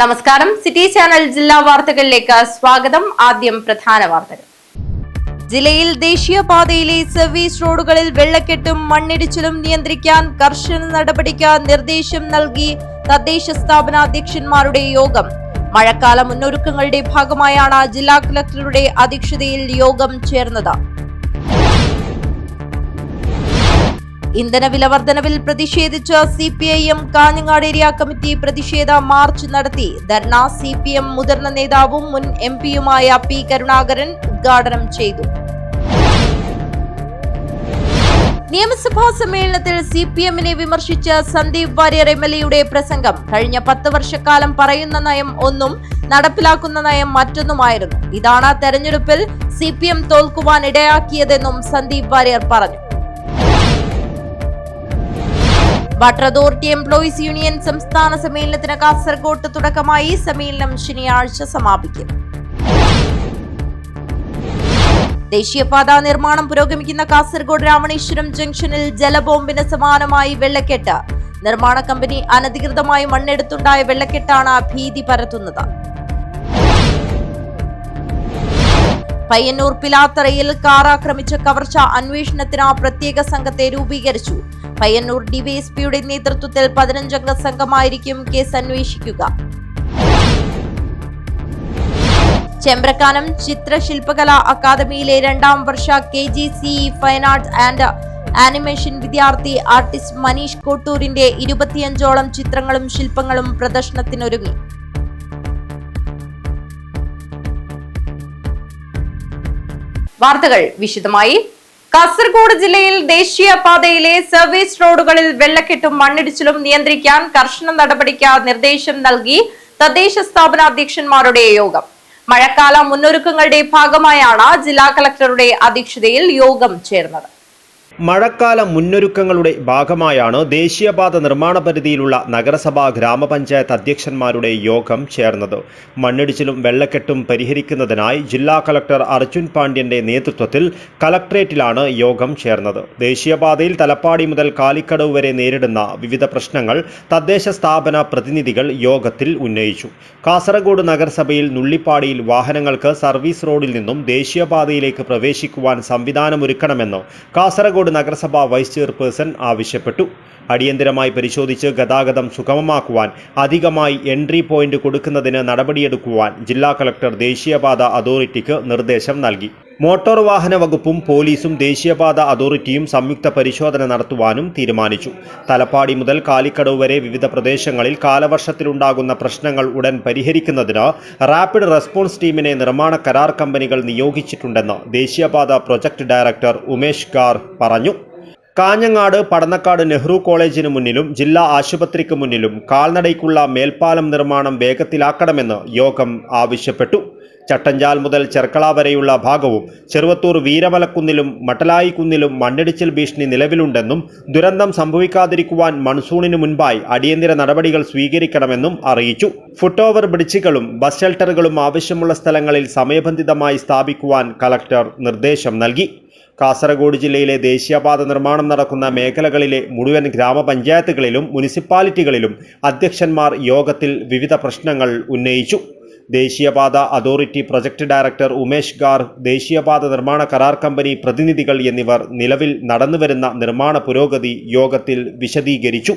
നമസ്കാരം, city channel ജില്ലാ വാർത്തകളിലേക്ക് സ്വാഗതം. ആദ്യം പ്രധാന വാർത്തകൾ. ജില്ലയിൽ ദേശീയപാതയിലെ സർവീസ് റോഡുകളിൽ വെള്ളക്കെട്ടും മണ്ണിടിച്ചിലും നിയന്ത്രിക്കാൻ കർശന നടപടിക്ക് നിർദ്ദേശം നൽകി തദ്ദേശ സ്ഥാപന അധ്യക്ഷന്മാരുടെ യോഗം. മഴക്കാല മുന്നൊരുക്കങ്ങളുടെ ഭാഗമായാണ് ജില്ലാ കളക്ടറുടെ അധ്യക്ഷതയിൽ യോഗം ചേർന്നത്. ഇന്ധനവില വർധനവിൽ പ്രതിഷേധിച്ച് CPIM കാഞ്ഞങ്ങാട് ഏരിയ കമ്മിറ്റി പ്രതിഷേധ മാർച്ച് നടത്തി. ധർണ CPM മുതിർന്ന നേതാവും മുൻ MP-യുമായ P. കരുണാകരൻ ഉദ്ഘാടനം ചെയ്തു. നിയമസഭാ സമ്മേളനത്തിൽ CPM-നെ വിമർശിച്ച് സന്ദീപ് വാര്യർ MLA-യുടെ പ്രസംഗം. കഴിഞ്ഞ 10 വർഷക്കാലം പറയുന്ന നയം ഒന്നും നടപ്പിലാക്കുന്ന നയം മറ്റൊന്നുമായിരുന്നു. ഇതാണ് തെരഞ്ഞെടുപ്പിൽ CPM തോൽക്കുവാൻ ഇടയാക്കിയതെന്നും സന്ദീപ് വാര്യർ പറഞ്ഞു. വാട്ടർ അതോറിറ്റി എംപ്ലോയീസ് യൂണിയൻ സംസ്ഥാന സമ്മേളനത്തിന് കാസർഗോഡ് തുടക്കമായി. സമ്മേളനം ശനിയാഴ്ച സമാപിക്കും. ദേശീയപാത നിർമ്മാണം പുരോഗമിക്കുന്ന കാസർഗോഡ് രാമണേശ്വരം ജംഗ്ഷനിൽ ജലബോംബിന് സമാനമായി വെള്ളക്കെട്ട്. നിർമ്മാണ കമ്പനി അനധികൃതമായി മണ്ണെടുത്തുണ്ടായ വെള്ളക്കെട്ടാണ് ഭീതി പരത്തുന്നത്. പയ്യന്നൂർ പിലാത്തറയിൽ കാർ ആക്രമിച്ച കവർച്ച അന്വേഷണത്തിന് പ്രത്യേക സംഘത്തെ രൂപീകരിച്ചു. പയ്യന്നൂർ DYSPയുടെ നേതൃത്വത്തിൽ 15-അംഗ സംഘമായിരിക്കും കേസ് അന്വേഷിക്കുക. ചെമ്പ്രക്കാനം ചിത്രശില്പകലാ അക്കാദമിയിലെ 2ാം വർഷ KGCE fine arts and animation വിദ്യാർത്ഥി ആർട്ടിസ്റ്റ് മനീഷ് കോട്ടൂരിന്റെ 25ഓളം ചിത്രങ്ങളും ശില്പങ്ങളും പ്രദർശനത്തിനൊരുങ്ങി. വാർത്തകൾ വിശദമായി. കാസർഗോഡ് ജില്ലയിൽ ദേശീയപാതയിലെ സർവീസ് റോഡുകളിൽ വെള്ളക്കെട്ടും മണ്ണിടിച്ചിലും നിയന്ത്രിക്കാൻ കർശന നടപടിക്ക് നിർദ്ദേശം നൽകി തദ്ദേശ സ്ഥാപന അധ്യക്ഷന്മാരുടെ യോഗം. മഴക്കാല മുന്നൊരുക്കങ്ങളുടെ ഭാഗമായാണ് ജില്ലാ കളക്ടറുടെ അധ്യക്ഷതയിൽ യോഗം ചേർന്നത്. മഴക്കാല മുന്നൊരുക്കങ്ങളുടെ ഭാഗമായാണ് ദേശീയപാത നിർമ്മാണ പരിധിയിലുള്ള നഗരസഭാ ഗ്രാമപഞ്ചായത്ത് അധ്യക്ഷന്മാരുടെ യോഗം ചേർന്നത്. മണ്ണിടിച്ചിലും വെള്ളക്കെട്ടും പരിഹരിക്കുന്നതിനായി ജില്ലാ കളക്ടർ അർജുൻ പാണ്ഡ്യന്റെ നേതൃത്വത്തിൽ കളക്ട്രേറ്റിലാണ് യോഗം ചേർന്നത്. ദേശീയപാതയിൽ തലപ്പാടി മുതൽ കാലിക്കടവ് വരെ നേരിടുന്ന വിവിധ പ്രശ്നങ്ങൾ തദ്ദേശ സ്ഥാപന പ്രതിനിധികൾ യോഗത്തിൽ ഉന്നയിച്ചു. കാസർഗോഡ് നഗരസഭയിൽ നുള്ളിപ്പാടിയിൽ വാഹനങ്ങൾക്ക് സർവീസ് റോഡിൽ നിന്നും ദേശീയപാതയിലേക്ക് പ്രവേശിക്കുവാൻ സംവിധാനമൊരുക്കണമെന്ന് കാസർഗോഡ് നഗരസഭ വൈസ് ചെയർപേഴ്സൺ ആവശ്യപ്പെട്ടു. അടിയന്തരമായി പരിശോധിച്ച് ഗതാഗതം സുഗമമാക്കുവാൻ അധികമായി എൻട്രി പോയിന്റ് കൊടുക്കുന്നതിന് നടപടിയെടുക്കുവാൻ ജില്ലാ കളക്ടർ ദേശീയപാത അതോറിറ്റിക്ക് നിർദ്ദേശം നൽകി. മോട്ടോർ വാഹന വകുപ്പും പോലീസും ദേശീയപാത അതോറിറ്റിയും സംയുക്ത പരിശോധന നടത്തുവാനും തീരുമാനിച്ചു. തലപ്പാടി മുതൽ കാലിക്കടവ് വരെ വിവിധ പ്രദേശങ്ങളിൽ കാലവർഷത്തിലുണ്ടാകുന്ന പ്രശ്നങ്ങൾ ഉടൻ പരിഹരിക്കുന്നതിന് റാപ്പിഡ് റെസ്പോൺസ് ടീമിനെ നിർമ്മാണ കരാർ കമ്പനികൾ നിയോഗിച്ചിട്ടുണ്ടെന്ന് ദേശീയപാത പ്രൊജക്ട് ഡയറക്ടർ ഉമേഷ് ഗാർ പറഞ്ഞു. കാഞ്ഞങ്ങാട് പടന്നക്കാട് നെഹ്റു കോളേജിന് മുന്നിലും ജില്ലാ ആശുപത്രിക്ക് മുന്നിലും കാൽനടയ്ക്കുള്ള മേൽപ്പാലം നിർമ്മാണം വേഗത്തിലാക്കണമെന്ന് യോഗം ആവശ്യപ്പെട്ടു. ചട്ടഞ്ചാൽ മുതൽ ചെർക്കള വരെയുള്ള ഭാഗവും ചെറുവത്തൂർ വീരമലക്കുന്നിലും മട്ടലായിക്കുന്നിലും മണ്ണിടിച്ചിൽ ഭീഷണി നിലവിലുണ്ടെന്നും ദുരന്തം സംഭവിക്കാതിരിക്കുവാൻ മൺസൂണിന് മുൻപായി അടിയന്തര നടപടികൾ സ്വീകരിക്കണമെന്നും അറിയിച്ചു. ഫുട് ഓവർ ബ്രിഡ്ജുകളും ബസ് ഷെൽട്ടറുകളും ആവശ്യമുള്ള സ്ഥലങ്ങളിൽ സമയബന്ധിതമായി സ്ഥാപിക്കുവാൻ കളക്ടർ നിർദ്ദേശം നൽകി. കാസർഗോഡ് ജില്ലയിലെ ദേശീയപാത നിർമ്മാണം നടക്കുന്ന മേഖലകളിലെ മുഴുവൻ ഗ്രാമപഞ്ചായത്തുകളിലും മുനിസിപ്പാലിറ്റികളിലും അധ്യക്ഷന്മാർ യോഗത്തിൽ വിവിധ പ്രശ്നങ്ങൾ ഉന്നയിച്ചു. ദേശീയപാത അതോറിറ്റി പ്രൊജക്ട് ഡയറക്ടർ ഉമേഷ് ഗാർ, ദേശീയപാത നിർമ്മാണ കരാർ കമ്പനി പ്രതിനിധികൾ എന്നിവർ നിലവിൽ നടന്നുവരുന്ന നിർമ്മാണ പുരോഗതി യോഗത്തിൽ വിശദീകരിച്ചു.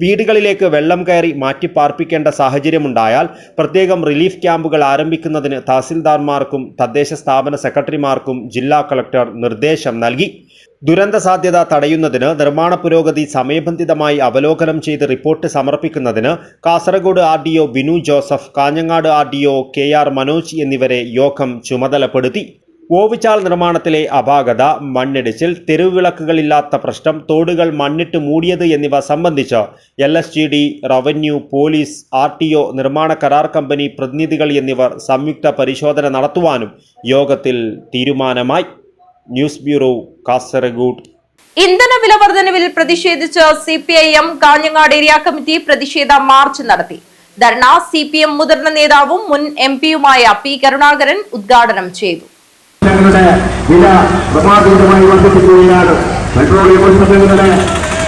വീടുകളിലേക്ക് വെള്ളം കയറി മാറ്റിപ്പാർപ്പിക്കേണ്ട സാഹചര്യമുണ്ടായാൽ പ്രത്യേകം റിലീഫ് ക്യാമ്പുകൾ ആരംഭിക്കുന്നതിന് തഹസിൽദാർമാർക്കും തദ്ദേശ സ്ഥാപന സെക്രട്ടറിമാർക്കും ജില്ലാ കളക്ടർ നിർദ്ദേശം നൽകി. ദുരന്ത സാധ്യത തടയുന്നതിന് നിർമ്മാണ പുരോഗതി സമയബന്ധിതമായി അവലോകനം ചെയ്ത് റിപ്പോർട്ട് സമർപ്പിക്കുന്നതിന് Kasaragod RDO Binu Joseph, Kanhangad RDO KR Manoj എന്നിവരെ യോഗം ചുമതലപ്പെടുത്തി. ഓവുചാൽ നിർമ്മാണത്തിലെ അപാകത, മണ്ണിടിച്ചിൽ, തെരുവുവിളക്കുകളില്ലാത്ത പ്രശ്നം, തോടുകൾ മണ്ണിട്ട് മൂടിയത് എന്നിവ സംബന്ധിച്ച് LSGD, റവന്യൂ, പോലീസ്, RTO, നിർമ്മാണ കരാർ കമ്പനി പ്രതിനിധികൾ എന്നിവർ സംയുക്ത പരിശോധന നടത്തുവാനും യോഗത്തിൽ തീരുമാനമായി. News bureau, Kasaragod. ഇന്ധനവില വർധനവിൽ പ്രതിഷേധിച്ച് CPIM കാഞ്ഞങ്ങാട് ഏരിയ കമ്മിറ്റി പ്രതിഷേധ മാർച്ച് നടത്തി. ധർണ CPM മുതിർന്ന നേതാവും മുൻ MP-യുമായ P. കരുണാകരൻ ഉദ്ഘാടനം ചെയ്തു. വില ക്രമാതീതമായി വർദ്ധിപ്പിക്കുകയാണ്. പെട്രോളിയം ഉൽപ്പന്നങ്ങളുടെ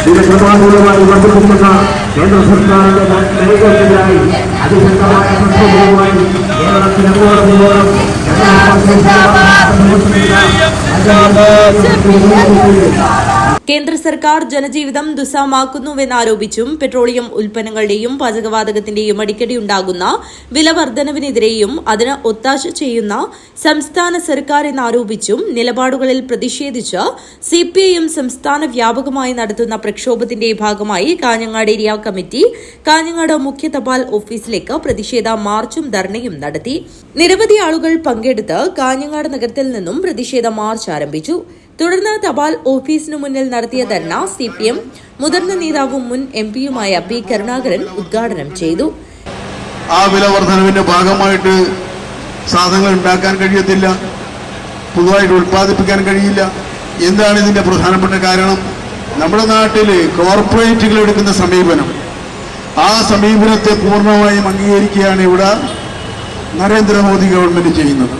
വില ക്രമാതീതമായി വർദ്ധിപ്പിക്കുന്ന കേന്ദ്ര സർക്കാരിന്റെ നയങ്ങൾക്കെതിരായി അതിശക്തമായ പ്രക്ഷോഭവുമായി കേരളത്തിലെങ്ങോട്ടും കേന്ദ്ര സർക്കാർ ജനജീവിതം ദുസ്സഹമാക്കുന്നുവെന്നാരോപിച്ചും പെട്രോളിയം ഉൽപ്പന്നങ്ങളുടെയും പാചകവാതകത്തിന്റെയും അടിക്കടി ഉണ്ടാകുന്ന വില വർധനവിനെതിരെയും അതിന് ഒത്താശ ചെയ്യുന്ന സംസ്ഥാന സർക്കാർ എന്നാരോപിച്ചും നിലപാടുകളിൽ പ്രതിഷേധിച്ച് സിപിഐഎം സംസ്ഥാന വ്യാപകമായി നടത്തുന്ന പ്രക്ഷോഭത്തിന്റെ ഭാഗമായി കാഞ്ഞങ്ങാട് ഏരിയ കമ്മിറ്റി കാഞ്ഞങ്ങാട് മുഖ്യ തപാൽ ഓഫീസിലേക്ക് പ്രതിഷേധ മാർച്ചും ധർണയും നടത്തി. നിരവധി ആളുകൾ പങ്കെടുത്ത് കാഞ്ഞങ്ങാട് നഗരത്തിൽ നിന്നും പ്രതിഷേധ മാർച്ച് ആരംഭിച്ചു. തുടർന്ന് തപാൽ ഓഫീസിനു മുന്നിൽ നടത്തിയ ധർണ സിപിഎം മുതിർന്ന നേതാവും മുൻ എംപിയുമായ പി കരുണാകരൻ ഉദ്ഘാടനം ചെയ്തു. ആ വില വർധനവിന്റെ ഭാഗമായിട്ട് സാധനങ്ങൾ ഉണ്ടാക്കാൻ കഴിയത്തില്ല, പുതുതായിട്ട് ഉൽപ്പാദിപ്പിക്കാൻ കഴിയില്ല. എന്താണ് ഇതിന്റെ പ്രധാനപ്പെട്ട കാരണം? നമ്മുടെ നാട്ടിൽ കോർപ്പറേറ്റുകൾ എടുക്കുന്ന സമീപനം, ആ സമീപനത്തെ പൂർണ്ണമായും അംഗീകരിക്കുകയാണ് ഇവിടെ നരേന്ദ്രമോദി ഗവൺമെന്റ് ചെയ്യുന്നത്.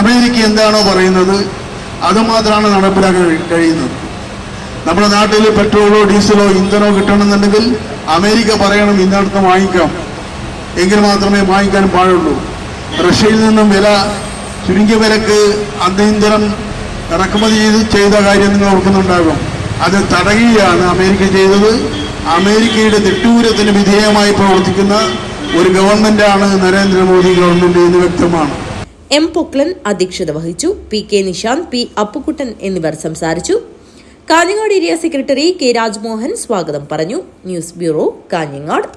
അമേരിക്ക എന്താണോ പറയുന്നത് അതുമാത്രമാണ് നടപ്പിലാക്കാൻ കഴിയുന്നത്. നമ്മുടെ നാട്ടിൽ പെട്രോളോ ഡീസലോ ഇന്ധനോ കിട്ടണമെന്നുണ്ടെങ്കിൽ അമേരിക്ക പറയണം ഇന്നടത്ത് വാങ്ങിക്കാം, എങ്കിൽ മാത്രമേ വാങ്ങിക്കാൻ പാടുള്ളൂ. റഷ്യയിൽ നിന്നും വില ചുരുങ്ങിയ വിലക്ക് ഇന്ധനം ഇറക്കുമതി ചെയ്ത കാര്യം നിങ്ങൾ ഓർക്കുന്നുണ്ടാകും. അത് തടയുകയാണ് അമേരിക്ക ചെയ്തത്. അമേരിക്കയുടെ തിട്ടൂരത്തിന് വിധേയമായി പ്രവർത്തിക്കുന്ന ഒരു ഗവൺമെന്റാണ് നരേന്ദ്രമോദി ഗവൺമെന്റ് എന്ന് വ്യക്തമാണ്. എം പൊക്ലൻ അധ്യക്ഷത വഹിച്ചു. P K Nishanth, P Appukuttan എന്നിവർ സംസാരിച്ചു. Kanhangad area secretary K Rajmohan സ്വാഗതം പറഞ്ഞു. News bureau, Kanhangad.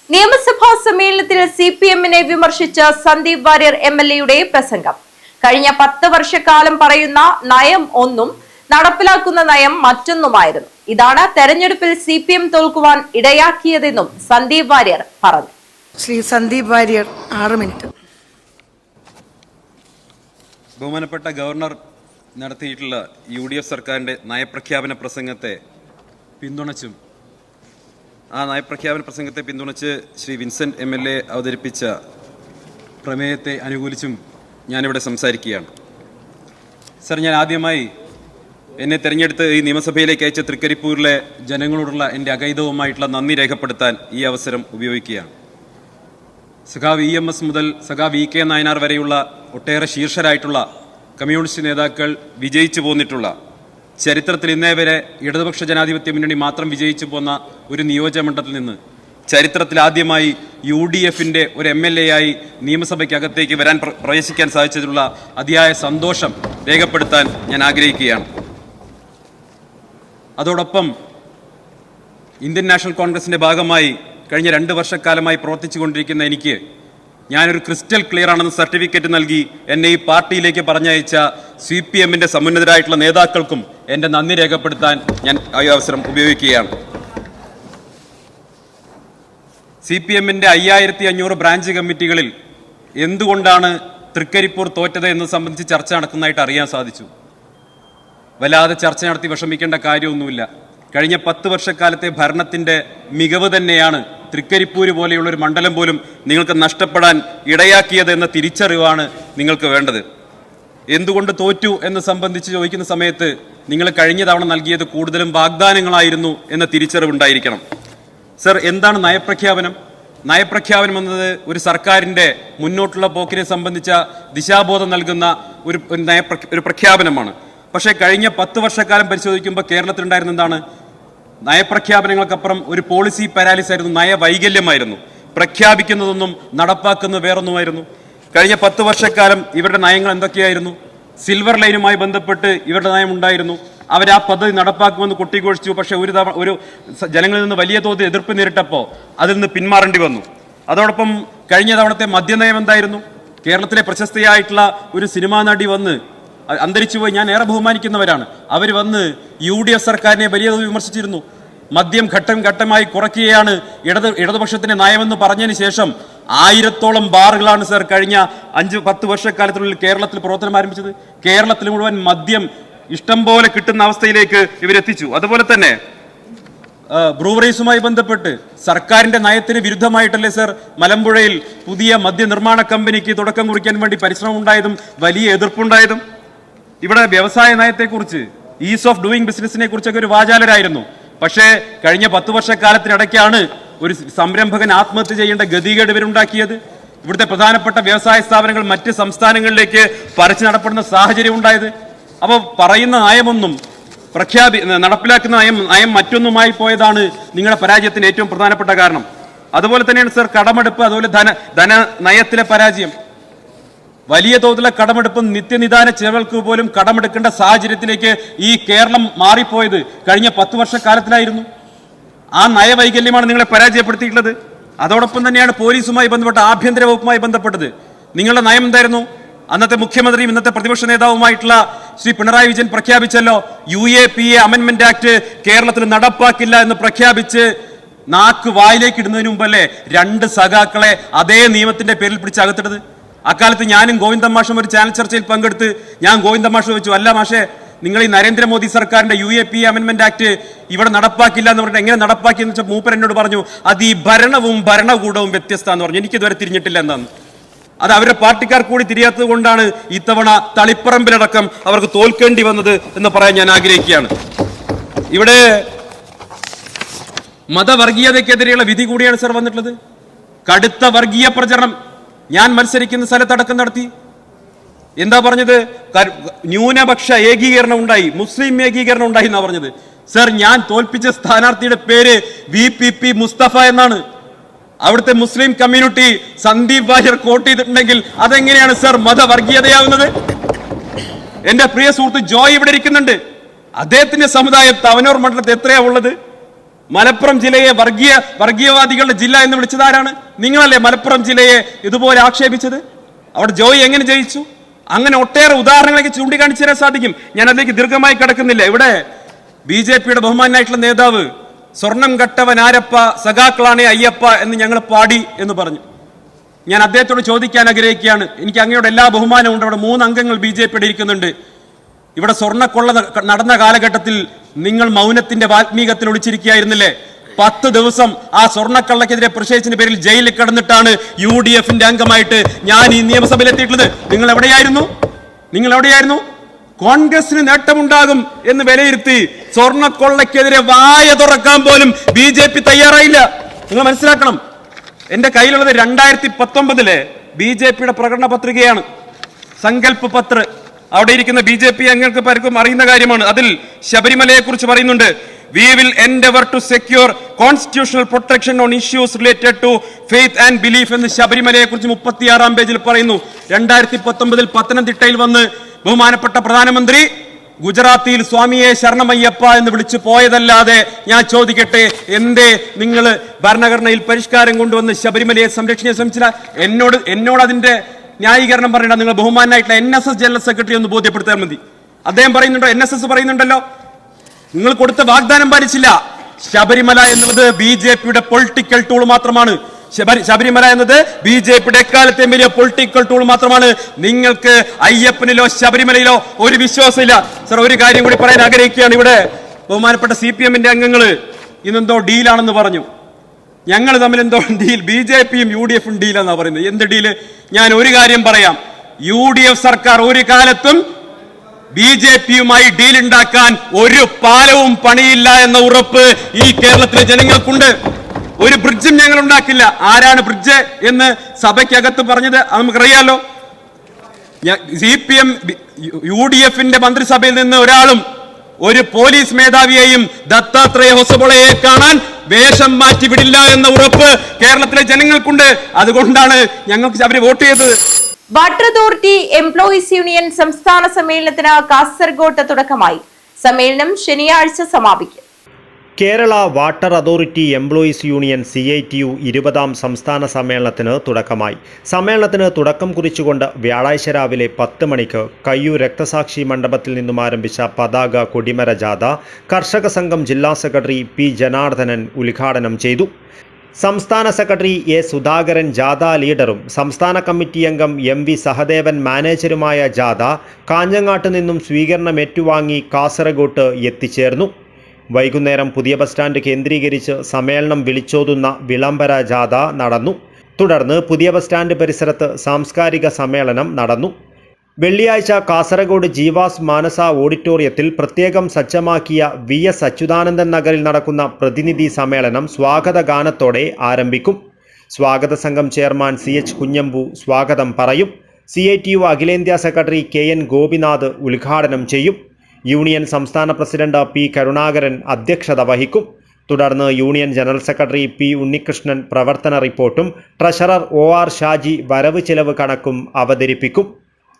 നിയമസഭാ സമ്മേളനത്തിൽ സിപിഎമ്മിനെ വിമർശിച്ച സന്ദീപ് വാര്യർ MLA പ്രസംഗം. കഴിഞ്ഞ 10 വർഷക്കാലം പറയുന്ന നയം ഒന്നും നടപ്പിലാക്കുന്ന നയം മറ്റൊന്നുമായിരുന്നു. ഇതാണ് തെരഞ്ഞെടുപ്പിൽ സിപിഎം തോൽക്കുവാൻ ഇടയാക്കിയതെന്നും സന്ദീപ് വാര്യർ പറഞ്ഞു. ശ്രീ സന്ദീപ് വാര്യർ 6 മിനിറ്റ്. ബഹുമാനപ്പെട്ട ഗവർണർ നടത്തിയിട്ടുള്ള UDF സർക്കാരിൻ്റെ നയപ്രഖ്യാപന പ്രസംഗത്തെ പിന്തുണച്ചും ആ നയപ്രഖ്യാപന പ്രസംഗത്തെ പിന്തുണച്ച് ശ്രീ വിൻസെന്റ് MLA അവതരിപ്പിച്ച പ്രമേയത്തെ അനുകൂലിച്ചും ഞാനിവിടെ സംസാരിക്കുകയാണ്. സർ, ഞാൻ ആദ്യമായി എന്നെ തിരഞ്ഞെടുത്ത് ഈ നിയമസഭയിലേക്ക് അയച്ച തൃക്കരിപ്പൂരിലെ ജനങ്ങളോടുള്ള എൻ്റെ അഗൈതവുമായിട്ടുള്ള നന്ദി രേഖപ്പെടുത്താൻ ഈ അവസരം ഉപയോഗിക്കുകയാണ്. സഖാവ് EMS മുതൽ സഖാവ് EK നായനാർ വരെയുള്ള ഒട്ടേറെ ശീർഷരായിട്ടുള്ള കമ്മ്യൂണിസ്റ്റ് നേതാക്കൾ വിജയിച്ചു പോന്നിട്ടുള്ള, ചരിത്രത്തിൽ ഇന്നേ വരെ ഇടതുപക്ഷ ജനാധിപത്യ മുന്നണി മാത്രം വിജയിച്ചു പോന്ന ഒരു നിയോജകമണ്ഡലത്തിൽ നിന്ന് ചരിത്രത്തിൽ ആദ്യമായി UDFന്റെ ഒരു MLA ആയി നിയമസഭയ്ക്കകത്തേക്ക് വരാൻ പ്രവേശിക്കാൻ സാധിച്ചതിലുള്ള അതിയായ സന്തോഷം രേഖപ്പെടുത്താൻ ഞാൻ ആഗ്രഹിക്കുകയാണ്. അതോടൊപ്പം ഇന്ത്യൻ നാഷണൽ കോൺഗ്രസിന്റെ ഭാഗമായി കഴിഞ്ഞ 2 വർഷക്കാലമായി പ്രവർത്തിച്ചുകൊണ്ടിരിക്കുന്ന എനിക്ക് ഞാനൊരു ക്രിസ്റ്റൽ ക്ലിയർ ആണെന്ന് സർട്ടിഫിക്കറ്റ് നൽകി എന്നെ ഈ പാർട്ടിയിലേക്ക് പറഞ്ഞയച്ച CPMന്റെ സമുന്നതരായിട്ടുള്ള നേതാക്കൾക്കും എൻ്റെ നന്ദി രേഖപ്പെടുത്താൻ ഞാൻ ഈ അവസരം ഉപയോഗിക്കുകയാണ്. CPMന്റെ 5500 ബ്രാഞ്ച് കമ്മിറ്റികളിൽ എന്തുകൊണ്ടാണ് തൃക്കരിപ്പൂർ തോറ്റത് എന്ന് സംബന്ധിച്ച് ചർച്ച നടക്കുന്നതായിട്ട് അറിയാൻ സാധിച്ചു. വല്ലാതെ ചർച്ച നടത്തി വിഷമിക്കേണ്ട കാര്യമൊന്നുമില്ല. കഴിഞ്ഞ 10 വർഷക്കാലത്തെ ഭരണത്തിൻ്റെ മികവ് തന്നെയാണ് തൃക്കരിപ്പൂര് പോലെയുള്ള ഒരു മണ്ഡലം പോലും നിങ്ങൾക്ക് നഷ്ടപ്പെടാൻ ഇടയാക്കിയത് എന്ന തിരിച്ചറിവാണ് നിങ്ങൾക്ക് വേണ്ടത്. എന്തുകൊണ്ട് തോറ്റു എന്ന് സംബന്ധിച്ച് ചോദിക്കുന്ന സമയത്ത് നിങ്ങൾ കഴിഞ്ഞ തവണ നൽകിയത് കൂടുതലും വാഗ്ദാനങ്ങളായിരുന്നു എന്ന തിരിച്ചറിവുണ്ടായിരിക്കണം. സർ, എന്താണ് നയപ്രഖ്യാപനം? നയപ്രഖ്യാപനം എന്നത് ഒരു സർക്കാരിൻ്റെ മുന്നോട്ടുള്ള പോക്കിനെ സംബന്ധിച്ച ദിശാബോധം നൽകുന്ന ഒരു പ്രഖ്യാപനമാണ്. പക്ഷേ കഴിഞ്ഞ 10 വർഷക്കാലം പരിശോധിക്കുമ്പോൾ കേരളത്തിലുണ്ടായിരുന്ന എന്താണ്? നയപ്രഖ്യാപനങ്ങൾക്കപ്പുറം ഒരു പോളിസി പാരാലിസ് ആയിരുന്നു, നയവൈകല്യമായിരുന്നു. പ്രഖ്യാപിക്കുന്നതൊന്നും നടപ്പാക്കുന്നത് വേറൊന്നുമായിരുന്നു. കഴിഞ്ഞ 10 വർഷക്കാലം ഇവരുടെ നയങ്ങൾ എന്തൊക്കെയായിരുന്നു? സിൽവർ ലൈനുമായി ബന്ധപ്പെട്ട് ഇവരുടെ നയം ഉണ്ടായിരുന്നു. അവർ ആ പദ്ധതി നടപ്പാക്കുമെന്ന് കൊട്ടിഘോഷിച്ചു. പക്ഷേ ഒരു ജനങ്ങളിൽ നിന്ന് വലിയ തോതിൽ എതിർപ്പ് നേരിട്ടപ്പോൾ അതിൽ നിന്ന് പിന്മാറേണ്ടി വന്നു. അതോടൊപ്പം കഴിഞ്ഞ തവണത്തെ മദ്യനയം എന്തായിരുന്നു? കേരളത്തിലെ പ്രശസ്തയായിട്ടുള്ള ഒരു സിനിമാ നടി വന്ന് അന്തരിച്ചുപോയി, ഞാൻ ഏറെ ബഹുമാനിക്കുന്നവരാണ്, അവർ വന്ന് UDF സർക്കാരിനെ വലിയ തോതിൽ വിമർശിച്ചിരുന്നു. മദ്യം ഘട്ടം ഘട്ടമായി കുറയ്ക്കുകയാണ് ഇടതുപക്ഷത്തിന്റെ നയമെന്ന് പറഞ്ഞതിന് ശേഷം 1000ഓളം ബാറുകളാണ് സർ കഴിഞ്ഞ 5-10 വർഷക്കാലത്തിനുള്ളിൽ കേരളത്തിൽ പ്രവർത്തനം ആരംഭിച്ചത്. കേരളത്തിൽ മുഴുവൻ മദ്യം ഇഷ്ടം പോലെ കിട്ടുന്ന അവസ്ഥയിലേക്ക് ഇവരെത്തിച്ചു. അതുപോലെ തന്നെ ബ്രൂവറീസുമായി ബന്ധപ്പെട്ട് സർക്കാരിന്റെ നയത്തിന് വിരുദ്ധമായിട്ടല്ലേ സർ മലമ്പുഴയിൽ പുതിയ മദ്യനിർമ്മാണ കമ്പനിക്ക് തുടക്കം കുറിക്കാൻ വേണ്ടി പരിശ്രമം ഉണ്ടായതും വലിയ എതിർപ്പുണ്ടായതും? ഇവിടെ വ്യവസായ നയത്തെക്കുറിച്ച്, ഈസ് ഓഫ് ഡൂയിങ് ബിസിനസിനെ കുറിച്ചൊക്കെ ഒരു വാചാലരായിരുന്നു. പക്ഷേ കഴിഞ്ഞ 10 വർഷക്കാലത്തിനിടയ്ക്കാണ് ഒരു സംരംഭകൻ ആത്മഹത്യ ചെയ്യേണ്ട ഗതികേട് ഇവരുണ്ടാക്കിയത്. ഇവിടുത്തെ പ്രധാനപ്പെട്ട വ്യവസായ സ്ഥാപനങ്ങൾ മറ്റ് സംസ്ഥാനങ്ങളിലേക്ക് പറിച്ചു നടപ്പെടുന്ന സാഹചര്യം ഉണ്ടായത്. അപ്പോൾ പറയുന്ന നയമൊന്നും നടപ്പിലാക്കുന്ന നയം മറ്റൊന്നുമായി പോയതാണ് നിങ്ങളുടെ പരാജയത്തിന് ഏറ്റവും പ്രധാനപ്പെട്ട കാരണം. അതുപോലെ തന്നെയാണ് സർ കടമെടുപ്പ്, അതുപോലെ നയത്തിലെ പരാജയം. വലിയ തോതിലുള്ള കടമെടുപ്പും നിത്യനിദാന ചെലവുകൾക്ക് പോലും കടമെടുക്കേണ്ട സാഹചര്യത്തിലേക്ക് ഈ കേരളം മാറിപ്പോയത് കഴിഞ്ഞ 10 വർഷക്കാലത്തിലായിരുന്നു. ആ നയവൈകല്യമാണ് നിങ്ങളെ പരാജയപ്പെടുത്തിയിട്ടുള്ളത്. അതോടൊപ്പം തന്നെയാണ് പോലീസുമായി ബന്ധപ്പെട്ട ആഭ്യന്തര വകുപ്പുമായി ബന്ധപ്പെട്ടത്. നിങ്ങളുടെ നയം എന്തായിരുന്നു? അന്നത്തെ മുഖ്യമന്ത്രിയും ഇന്നത്തെ പ്രതിപക്ഷ നേതാവുമായിട്ടുള്ള ശ്രീ പിണറായി വിജയൻ പ്രഖ്യാപിച്ചല്ലോ, UAPA അമെൻമെന്റ് ആക്ട് കേരളത്തിൽ നടപ്പാക്കില്ല എന്ന് പ്രഖ്യാപിച്ച് നാക്ക് വായിലേക്ക് ഇടുന്നതിന് മുമ്പല്ലേ 2 സഖാക്കളെ അതേ നിയമത്തിന്റെ പേരിൽ പിടിച്ച് അകത്തിട്ടത്. അക്കാലത്ത് ഞാനും ഗോവിന്ദൻ മാഷും ഒരു ചാനൽ ചർച്ചയിൽ പങ്കെടുത്ത് ഞാൻ ഗോവിന്ദൻ മാഷ് ചോദിച്ചു, അല്ല മാഷേ, നിങ്ങൾ ഈ നരേന്ദ്രമോദി സർക്കാരിന്റെ UAPA അമെൻമെന്റ് ആക്ട് ഇവിടെ നടപ്പാക്കില്ല എന്ന് പറഞ്ഞിട്ട് എങ്ങനെ നടപ്പാക്കി എന്ന് വെച്ചാൽ മൂപ്പർ എന്നോട് പറഞ്ഞു, അത് ഈ ഭരണവും ഭരണകൂടവും വ്യത്യസ്തമാണെന്ന് പറഞ്ഞു. എനിക്കിതുവരെ തിരിഞ്ഞിട്ടില്ല എന്നാണ്. അത് അവരുടെ പാർട്ടിക്കാർ കൂടി തിരിയാത്തത് കൊണ്ടാണ് ഇത്തവണ തളിപ്പറമ്പിലടക്കം അവർക്ക് തോൽക്കേണ്ടി വന്നത് എന്ന് പറയാൻ ഞാൻ ആഗ്രഹിക്കുകയാണ്. ഇവിടെ മതവർഗീയതയ്ക്കെതിരെയുള്ള വിധി കൂടിയാണ് സർ വന്നിട്ടുള്ളത്. കടുത്ത വർഗീയ പ്രചരണം ഞാൻ മത്സരിക്കുന്ന സ്ഥലത്തടക്കം നടത്തി. എന്താ പറഞ്ഞത്? ന്യൂനപക്ഷ ഏകീകരണം ഉണ്ടായി, മുസ്ലിം ഏകീകരണം ഉണ്ടായി എന്നാ പറഞ്ഞത്. സർ, ഞാൻ തോൽപ്പിച്ച സ്ഥാനാർത്ഥിയുടെ പേര് VPP മുസ്തഫ എന്നാണ്. അവിടുത്തെ Muslim community Sandeep Warrier quote ചെയ്തിട്ടുണ്ടെങ്കിൽ അതെങ്ങനെയാണ് സർ മതവർഗീയതയാവുന്നത്? എന്റെ പ്രിയ സുഹൃത്ത് ജോയ് ഇവിടെ ഇരിക്കുന്നുണ്ട്. അദ്ദേഹത്തിന്റെ സമുദായം തവനൂർ മണ്ഡലത്തിൽ എത്രയാ ഉള്ളത്? മലപ്പുറം ജില്ലയെ വർഗീയവാദികളുടെ ജില്ല എന്ന് വിളിച്ചതാരാണ്? നിങ്ങളല്ലേ മലപ്പുറം ജില്ലയെ ഇതുപോലെ ആക്ഷേപിച്ചത്? അവിടെ ജോയ് എങ്ങനെ ജയിച്ചു? അങ്ങനെ ഒട്ടേറെ ഉദാഹരണങ്ങളൊക്കെ ചൂണ്ടിക്കാണിച്ചു തരാൻ സാധിക്കും. ഞാൻ അതിലേക്ക് ദീർഘമായി കിടക്കുന്നില്ല. ഇവിടെ BJPയുടെ ബഹുമാനായിട്ടുള്ള നേതാവ് സ്വർണം കട്ടവൻ ആരപ്പ, സഖാക്കളാണേ അയ്യപ്പ എന്ന് ഞങ്ങൾ പാടി എന്ന് പറഞ്ഞു. ഞാൻ അദ്ദേഹത്തോട് ചോദിക്കാൻ ആഗ്രഹിക്കുകയാണ്. എനിക്ക് അങ്ങയോട് എല്ലാ ബഹുമാനവും ഉണ്ട്. അവിടെ 3 അംഗങ്ങൾ BJPയുടെ ഇരിക്കുന്നുണ്ട്. ഇവിടെ സ്വർണ്ണക്കൊള്ള നടന്ന കാലഘട്ടത്തിൽ നിങ്ങൾ മൗനത്തിന്റെ വാൽമീകത്തിൽ ഒളിച്ചിരിക്കുകയായിരുന്നില്ലേ? 10 ദിവസം ആ സ്വർണ്ണക്കള്ളക്കെതിരെ പ്രതിഷേധത്തിന്റെ പേരിൽ ജയിലിൽ കിടന്നിട്ടാണ് UDFന്റെ അംഗമായിട്ട് ഞാൻ ഈ നിയമസഭയിൽ എത്തിയിട്ടുള്ളത്. നിങ്ങൾ എവിടെയായിരുന്നു? കോൺഗ്രസിന് നേട്ടമുണ്ടാകും എന്ന് വിലയിരുത്തി സ്വർണ്ണക്കൊള്ളക്കെതിരെ വായ തുറക്കാൻ പോലും BJP തയ്യാറായില്ല. നിങ്ങൾ മനസ്സിലാക്കണം. എന്റെ കയ്യിലുള്ളത് 2019 BJPയുടെ പ്രകടന പത്രികയാണ്, സങ്കല്പ് പത്ര. അവിടെ ഇരിക്കുന്ന BJP അംഗങ്ങൾക്ക് പലർക്കും അറിയുന്ന കാര്യമാണ്. അതിൽ ശബരിമലയെ കുറിച്ച് പറയുന്നുണ്ട്. We will endeavor to secure constitutional protection on issues related to faith and belief എന്ന് ശബരിമലയെ കുറിച്ച് 36-ാം പേജിൽ പറയുന്നു. 2019 പത്തനംതിട്ടയിൽ വന്ന് ബഹുമാനപ്പെട്ട പ്രധാനമന്ത്രി ഗുജറാത്തിയിൽ സ്വാമിയെ ശരണമയ്യപ്പ എന്ന് വിളിച്ചു പോയതല്ലാതെ ഞാൻ ചോദിക്കട്ടെ, എന്തേ നിങ്ങൾ ഭരണഘടനയിൽ പരിഷ്കാരം കൊണ്ടുവന്ന് ശബരിമലയെ സംരക്ഷിക്കാൻ ശ്രമിച്ചില്ല? എന്നോട് അതിന്റെ ന്യായീകരണം പറയണ്ട. നിങ്ങൾ ബഹുമാനായിട്ടുള്ള NSS ജനറൽ സെക്രട്ടറി ഒന്ന് ബോധ്യപ്പെടുത്താൻ മതി. അദ്ദേഹം പറയുന്നുണ്ടോ? NSS പറയുന്നുണ്ടല്ലോ, നിങ്ങൾ കൊടുത്ത വാഗ്ദാനം പാലിച്ചില്ല. ശബരിമല എന്നുള്ളത് BJPയുടെ പൊളിറ്റിക്കൽ ടൂൾ മാത്രമാണ്. ശബരിമല എന്നത് BJPയുടെ എക്കാലത്തെ വലിയ പൊളിറ്റിക്കൽ ടൂൾ മാത്രമാണ്. നിങ്ങൾക്ക് അയ്യപ്പനിലോ ശബരിമലയിലോ ഒരു വിശ്വാസമില്ല. സർ, ഒരു കാര്യം കൂടി പറയാൻ ആഗ്രഹിക്കുകയാണ്. ഇവിടെ ബഹുമാനപ്പെട്ട CPMന്റെ അംഗങ്ങൾ ഇന്നെന്തോ ഡീലാണെന്ന് പറഞ്ഞു. ഞങ്ങൾ തമ്മിൽ എന്തോ ഡീൽ, BJPയും UDFും ഡീലാന്നാ പറയുന്നത്. എന്ത് ഡീല്? ഞാൻ ഒരു കാര്യം പറയാം. UDF സർക്കാർ ഒരു കാലത്തും BJPയുമായി ഡീൽ ഉണ്ടാക്കാൻ ഒരു പാലവും പണിയില്ല എന്ന ഉറപ്പ് ഈ കേരളത്തിലെ ജനങ്ങൾക്കുണ്ട്. ഒരു ബ്രിഡ്ജും ഞങ്ങൾ ഉണ്ടാക്കില്ല. ആരാണ് ബ്രിഡ്ജ് എന്ന് സഭയ്ക്കകത്ത് പറഞ്ഞത് നമുക്കറിയാലോ. CPM UDFന്റെ മന്ത്രിസഭയിൽ നിന്ന് ഒരാളും ഒരു പോലീസ് മേധാവിയെയും ദത്താത്രേയ ഹൊസബോളയെ കാണാൻ വേഷം മാറ്റി വിടില്ല എന്ന ഉറപ്പ് കേരളത്തിലെ ജനങ്ങൾക്കുണ്ട്. അതുകൊണ്ടാണ് ഞങ്ങൾക്ക് അവരെ വോട്ട് ചെയ്തത്. വാട്ടർ അതോറിറ്റി എംപ്ലോയീസ് യൂണിയൻ സംസ്ഥാന സമ്മേളനത്തിന് കാസർഗോഡ് തുടക്കമായി. സമ്മേളനം ശനിയാഴ്ച സമാപിക്കും. Kerala water authority employees union CITU 20ാം സംസ്ഥാന സമ്മേളനത്തിന് തുടക്കമായി. സമ്മേളനത്തിന് തുടക്കം കുറിച്ചുകൊണ്ട് വ്യാഴാഴ്ച രാവിലെ 10 മണിക്ക് കയ്യൂർ രക്തസാക്ഷി മണ്ഡപത്തിൽ നിന്നും ആരംഭിച്ച പതാക കൊടിമര ജാഥ കർഷക സംഘം ജില്ലാ സെക്രട്ടറി P ജനാർദ്ദനൻ ഉദ്ഘാടനം ചെയ്തു. സംസ്ഥാന സെക്രട്ടറി A സുധാകരൻ ജാഥ ലീഡറും സംസ്ഥാന കമ്മിറ്റി അംഗം MV സഹദേവൻ മാനേജരുമായ ജാഥ കാഞ്ഞങ്ങാട്ട് നിന്നും സ്വീകരണം ഏറ്റുവാങ്ങി കാസർഗോട്ട് എത്തിച്ചേർന്നു. വൈകുന്നേരം പുതിയ ബസ് സ്റ്റാൻഡ് കേന്ദ്രീകരിച്ച് സമ്മേളനം വിളിച്ചോതുന്ന വിളംബര ജാഥ നടന്നു. തുടർന്ന് പുതിയ ബസ് സ്റ്റാൻഡ് പരിസരത്ത് സാംസ്കാരിക സമ്മേളനം നടന്നു. വെള്ളിയാഴ്ച കാസർഗോഡ് ജീവാസ് മാനസ ഓഡിറ്റോറിയത്തിൽ പ്രത്യേകം സജ്ജമാക്കിയ VS അച്യുതാനന്ദൻ നഗറിൽ നടക്കുന്ന പ്രതിനിധി സമ്മേളനം സ്വാഗത ഗാനത്തോടെ ആരംഭിക്കും. സ്വാഗത സംഘം ചെയർമാൻ CH കുഞ്ഞമ്പു സ്വാഗതം പറയും. CITU അഖിലേന്ത്യാ സെക്രട്ടറി KN ഗോപിനാഥ് ഉദ്ഘാടനം ചെയ്യും. യൂണിയൻ സംസ്ഥാന പ്രസിഡന്റ് P കരുണാകരൻ അധ്യക്ഷത വഹിക്കും. തുടർന്ന് union general secretary P Unnikrishnan പ്രവർത്തന റിപ്പോർട്ടും ട്രഷറർ OR ഷാജി വരവ് ചെലവ് കണക്കും അവതരിപ്പിക്കും.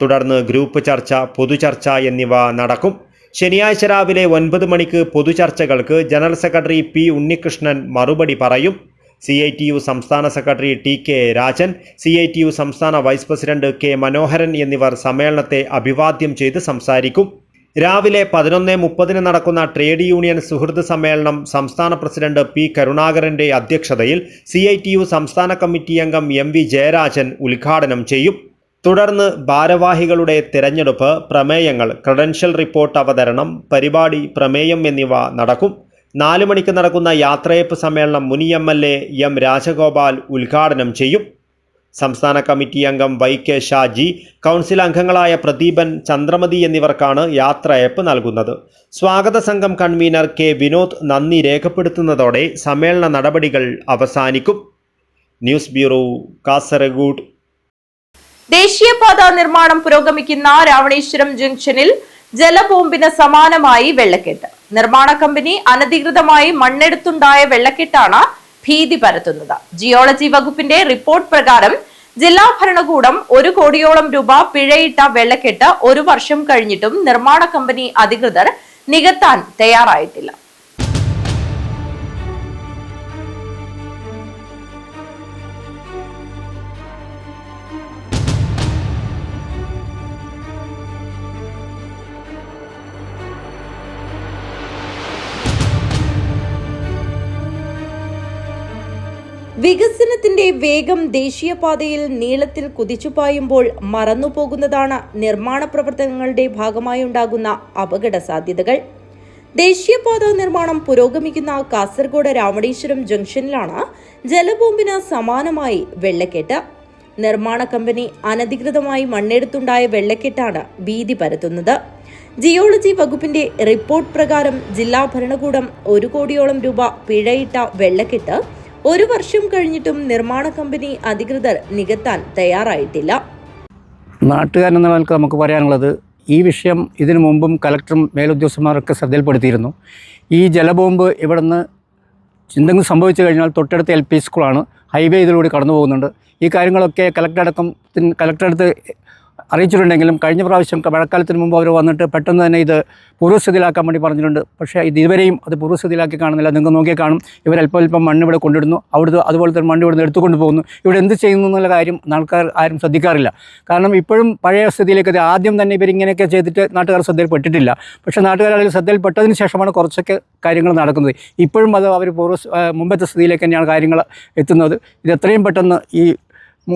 തുടർന്ന് ഗ്രൂപ്പ് ചർച്ച, പൊതുചർച്ച എന്നിവ നടക്കും. ശനിയാഴ്ച രാവിലെ 9 മണിക്ക് പൊതുചർച്ചകൾക്ക് ജനറൽ സെക്രട്ടറി P ഉണ്ണികൃഷ്ണൻ മറുപടി പറയും. CITU സംസ്ഥാന സെക്രട്ടറി TK രാജൻ, CITU സംസ്ഥാന വൈസ് പ്രസിഡന്റ് K മനോഹരൻ എന്നിവർ സമ്മേളനത്തെ അഭിവാദ്യം ചെയ്ത് സംസാരിക്കും. രാവിലെ 11:30 നടക്കുന്ന ട്രേഡ് യൂണിയൻ സുഹൃത്ത് സമ്മേളനം സംസ്ഥാന പ്രസിഡന്റ് P കരുണാകരന്റെ അധ്യക്ഷതയിൽ CITU സംസ്ഥാന കമ്മിറ്റി അംഗം MV ജയരാജൻ ഉദ്ഘാടനം ചെയ്യും. തുടർന്ന് ഭാരവാഹികളുടെ തിരഞ്ഞെടുപ്പ്, പ്രമേയങ്ങൾ, ക്രെഡൻഷ്യൽ റിപ്പോർട്ട് അവതരണം, പരിപാടി, പ്രമേയം എന്നിവ നടക്കും. 4 മണിക്ക് നടക്കുന്ന യാത്രയപ്പ് സമ്മേളനം മുൻ MLA M രാജഗോപാൽ ഉദ്ഘാടനം ചെയ്യും. സംസ്ഥാന കമ്മിറ്റി അംഗം YK ഷാജി, കൗൺസിൽ അംഗങ്ങളായ പ്രദീപൻ, ചന്ദ്രമതി എന്നിവർക്കാണ് യാത്രയപ്പ് നൽകുന്നത്. സ്വാഗത സംഘം കൺവീനർ K വിനോദ് നന്ദി രേഖപ്പെടുത്തുന്നതോടെ സമ്മേളന നടപടികൾ അവസാനിക്കും. News bureau, Kasaragod. ദേശീയപാത നിർമ്മാണം പുരോഗമിക്കുന്ന രാവണേശ്വരം ജംഗ്ഷനിൽ ജലബോംബിന് സമാനമായി വെള്ളക്കെട്ട്. നിർമ്മാണ കമ്പനി അനധികൃതമായി മണ്ണെടുത്തുണ്ടായ വെള്ളക്കെട്ടാണ് ഭീതി പരത്തുന്നത്. ജിയോളജി വകുപ്പിന്റെ റിപ്പോർട്ട് പ്രകാരം ജില്ലാ ഭരണകൂടം 1 കോടിയോളം രൂപ പിഴയിട്ട വെള്ളക്കെട്ട് 1 വർഷം കഴിഞ്ഞിട്ടും നിർമ്മാണ കമ്പനി അധികൃതർ നികത്താൻ തയ്യാറായിട്ടില്ല. വികസനത്തിന്റെ വേഗം ദേശീയപാതയിൽ നീളത്തിൽ കുതിച്ചുപായുമ്പോൾ മറന്നുപോകുന്നതാണ് നിർമ്മാണ പ്രവർത്തനങ്ങളുടെ ഭാഗമായുണ്ടാകുന്ന അപകട സാധ്യതകൾ. ദേശീയപാത നിർമ്മാണം പുരോഗമിക്കുന്ന കാസർഗോഡ് രാവണേശ്വരം ജംഗ്ഷനിലാണ് ജലബോംബിന് സമാനമായി വെള്ളക്കെട്ട്. നിർമ്മാണ കമ്പനി അനധികൃതമായി മണ്ണെടുത്തുണ്ടായ വെള്ളക്കെട്ടാണ് ഭീതി പരത്തുന്നത്. ജിയോളജി വകുപ്പിന്റെ റിപ്പോർട്ട് പ്രകാരം ജില്ലാ ഭരണകൂടം 1 കോടിയോളം രൂപ പിഴയിട്ട വെള്ളക്കെട്ട് 1 വർഷം കഴിഞ്ഞിട്ടും നിർമ്മാണ കമ്പനി അധികൃതർ നികത്താൻ തയ്യാറായിട്ടില്ല. നാട്ടുകാരെന്ന നിലക്ക് നമുക്ക് പറയാനുള്ളത്, ഈ വിഷയം ഇതിനു മുമ്പും കലക്ടറും മേലുദ്യോഗസ്ഥന്മാരൊക്കെ ശ്രദ്ധയിൽപ്പെടുത്തിയിരുന്നു. ഈ ജലബോംബ് ഇവിടെ നിന്ന് എന്തെങ്കിലും സംഭവിച്ചു കഴിഞ്ഞാൽ തൊട്ടടുത്ത LP സ്കൂളാണ്, ഹൈവേ ഇതിലൂടെ കടന്നു പോകുന്നുണ്ട്. ഈ കാര്യങ്ങളൊക്കെ കലക്ടറടുത്ത് അറിയിച്ചിട്ടുണ്ടെങ്കിലും കഴിഞ്ഞ പ്രാവശ്യം മഴക്കാലത്തിന് മുമ്പ് അവർ വന്നിട്ട് പെട്ടെന്ന് തന്നെ ഇത് പൂർവ്വസ്ഥിതിയിലാക്കാൻ വേണ്ടി പറഞ്ഞിട്ടുണ്ട്. പക്ഷേ ഇതുവരെയും അത് പൂർവ്വസ്ഥിതിയിലാക്കി കാണുന്നില്ല. നിങ്ങൾ നോക്കിയാൽ കാണും, ഇവർ അല്പം മണ്ണ് ഇവിടെ കൊണ്ടിടുന്നു, അതുപോലെ തന്നെ മണ്ണ് ഇവിടുന്ന് എടുത്തുകൊണ്ട് പോകുന്നു. ഇവിടെ എന്ത് ചെയ്യുന്നു എന്നുള്ള കാര്യം ആൾക്കാർ ആരും ശ്രദ്ധിക്കാറില്ല. കാരണം ഇപ്പോഴും പഴയ സ്ഥിതിയിലേക്ക് ആദ്യം തന്നെ ഇവരിങ്ങനെയൊക്കെ ചെയ്തിട്ട് നാട്ടുകാർ ശ്രദ്ധയിൽപ്പെട്ടിട്ടില്ല. പക്ഷേ നാട്ടുകാരുടെ ശ്രദ്ധയിൽപ്പെട്ടതിന് ശേഷമാണ് കുറച്ചൊക്കെ കാര്യങ്ങൾ നടക്കുന്നത്. ഇപ്പോഴും അത് അവർ മുമ്പത്തെ സ്ഥിതിയിലേക്ക് തന്നെയാണ് കാര്യങ്ങൾ എത്തുന്നത്. ഇത് എത്രയും പെട്ടെന്ന് ഈ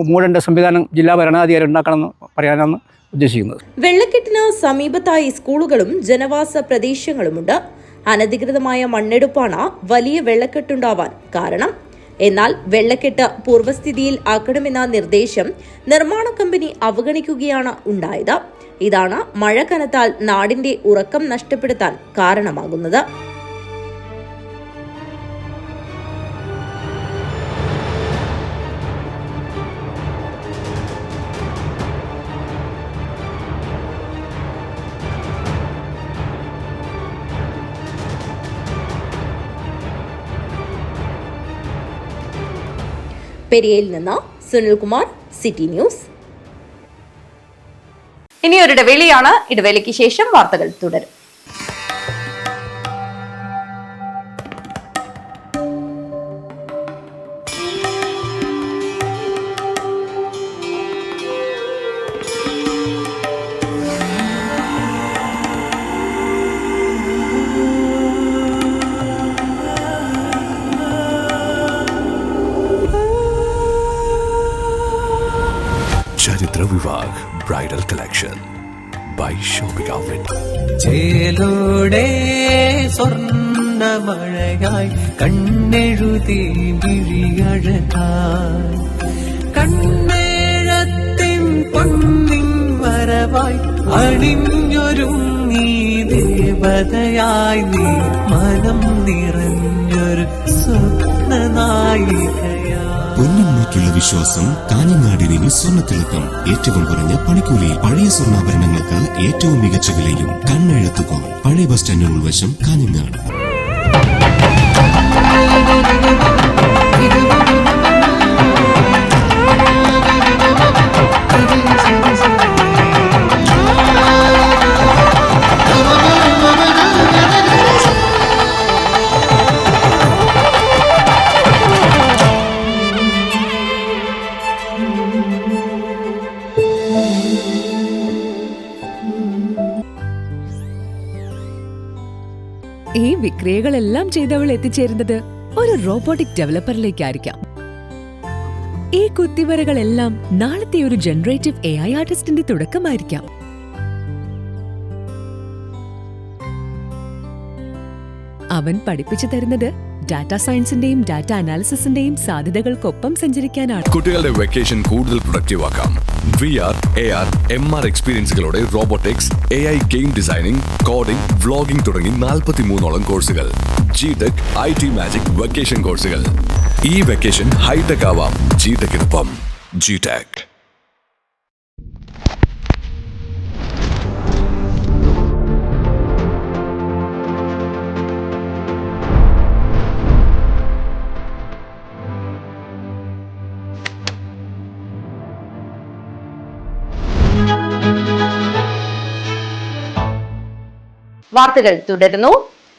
മൂടേണ്ട സംവിധാനം ജില്ലാ ഭരണാധികാരി ഉണ്ടാക്കണമെന്ന് പറയാനാണ് ഉദ്ദേശിക്കുന്നത്. വെള്ളക്കെട്ടിന് സമീപത്തായി സ്കൂളുകളും ജനവാസ പ്രദേശങ്ങളുമുണ്ട്. അനധികൃതമായ മണ്ണെടുപ്പാണ് വലിയ വെള്ളക്കെട്ടുണ്ടാവാൻ കാരണം. എന്നാൽ വെള്ളക്കെട്ട് പൂർവ്വസ്ഥിതിയിൽ ആക്കണമെന്ന നിർദ്ദേശം നിർമ്മാണ കമ്പനി അവഗണിക്കുകയാണ് ഉണ്ടായത്. ഇതാണ് മഴ കനത്താൽ നാടിന്റെ ഉറക്കം നഷ്ടപ്പെടുത്താൻ കാരണമാകുന്നത്. പെരിയയിൽ നിന്ന് സുനിൽകുമാർ, സിറ്റി ന്യൂസ്. ഇനിയൊരു ഇടവേളയാണ്. ഇടവേളയ്ക്ക് ശേഷം വാർത്തകൾ തുടരും. ചരിത്ര Vivah bridal collection by shopping outlet. ചേലോടെ സ്വർണ്ണമഴയായി കണ്ണെഴുതി വിഴിയഴകായി കണ്ണേഴത്തിൻ പൊന്നിൻ വര വരവായി അണിഞ്ഞൊരുങ്ങി ദേവതയായി നീ മനം നിറഞ്ഞൊരു സ്വപ്നനായികയാ. പൊന്നിന്മേക്കുള്ള വിശ്വാസം കാഞ്ഞങ്ങാടിന് സ്വർണ്ണത്തിളക്കം. ഏറ്റവും കുറഞ്ഞ പണിക്കൂലിയിൽ പഴയ സ്വർണ്ണാഭരണങ്ങൾക്ക് ഏറ്റവും മികച്ച വിലയും കണ്ണെഴുത്തുകോ. പഴയ ബസ് സ്റ്റാൻഡിന് ഉൾവശം കാഞ്ഞങ്ങാട്. ഈ വിക്രിയകളെല്ലാം ചെയ്തവൾ എത്തിച്ചേരുന്നത് ഒരു റോബോട്ടിക് ഡെവലപ്പറിലേക്കായിരിക്കാം. ഈ കുത്തിവരകളെല്ലാം നാളത്തെ ഒരു ജനറേറ്റീവ് AI ആർട്ടിസ്റ്റിന്റെ തുടക്കമായിരിക്കാം. അവൻ പഠിപ്പിച്ചു തരുന്നത് ഡാറ്റാ സയൻസിന്റെയും ഡാറ്റ അനാലിസിസിന്റെയും സാധ്യതകൾക്കൊപ്പം സഞ്ചരിക്കാനാണ്. കുട്ടികളുടെ വെക്കേഷൻ കൂടുതൽ പ്രൊഡക്റ്റീവ് ആക്കാം. VR, AR, MR എക്സ്പീരിയൻസുകളോടെ robotics, AI game designing, coding, vlogging തുടങ്ങി 43ഓളം കോഴ്സുകൾ. GTech, IT മാജിക് വെക്കേഷൻ കോഴ്സുകൾ. ഈ വെക്കേഷൻ ഹൈടെക് ആവാം GTechനൊപ്പം. GTech. വാർത്തകൾ തുടരുന്നു.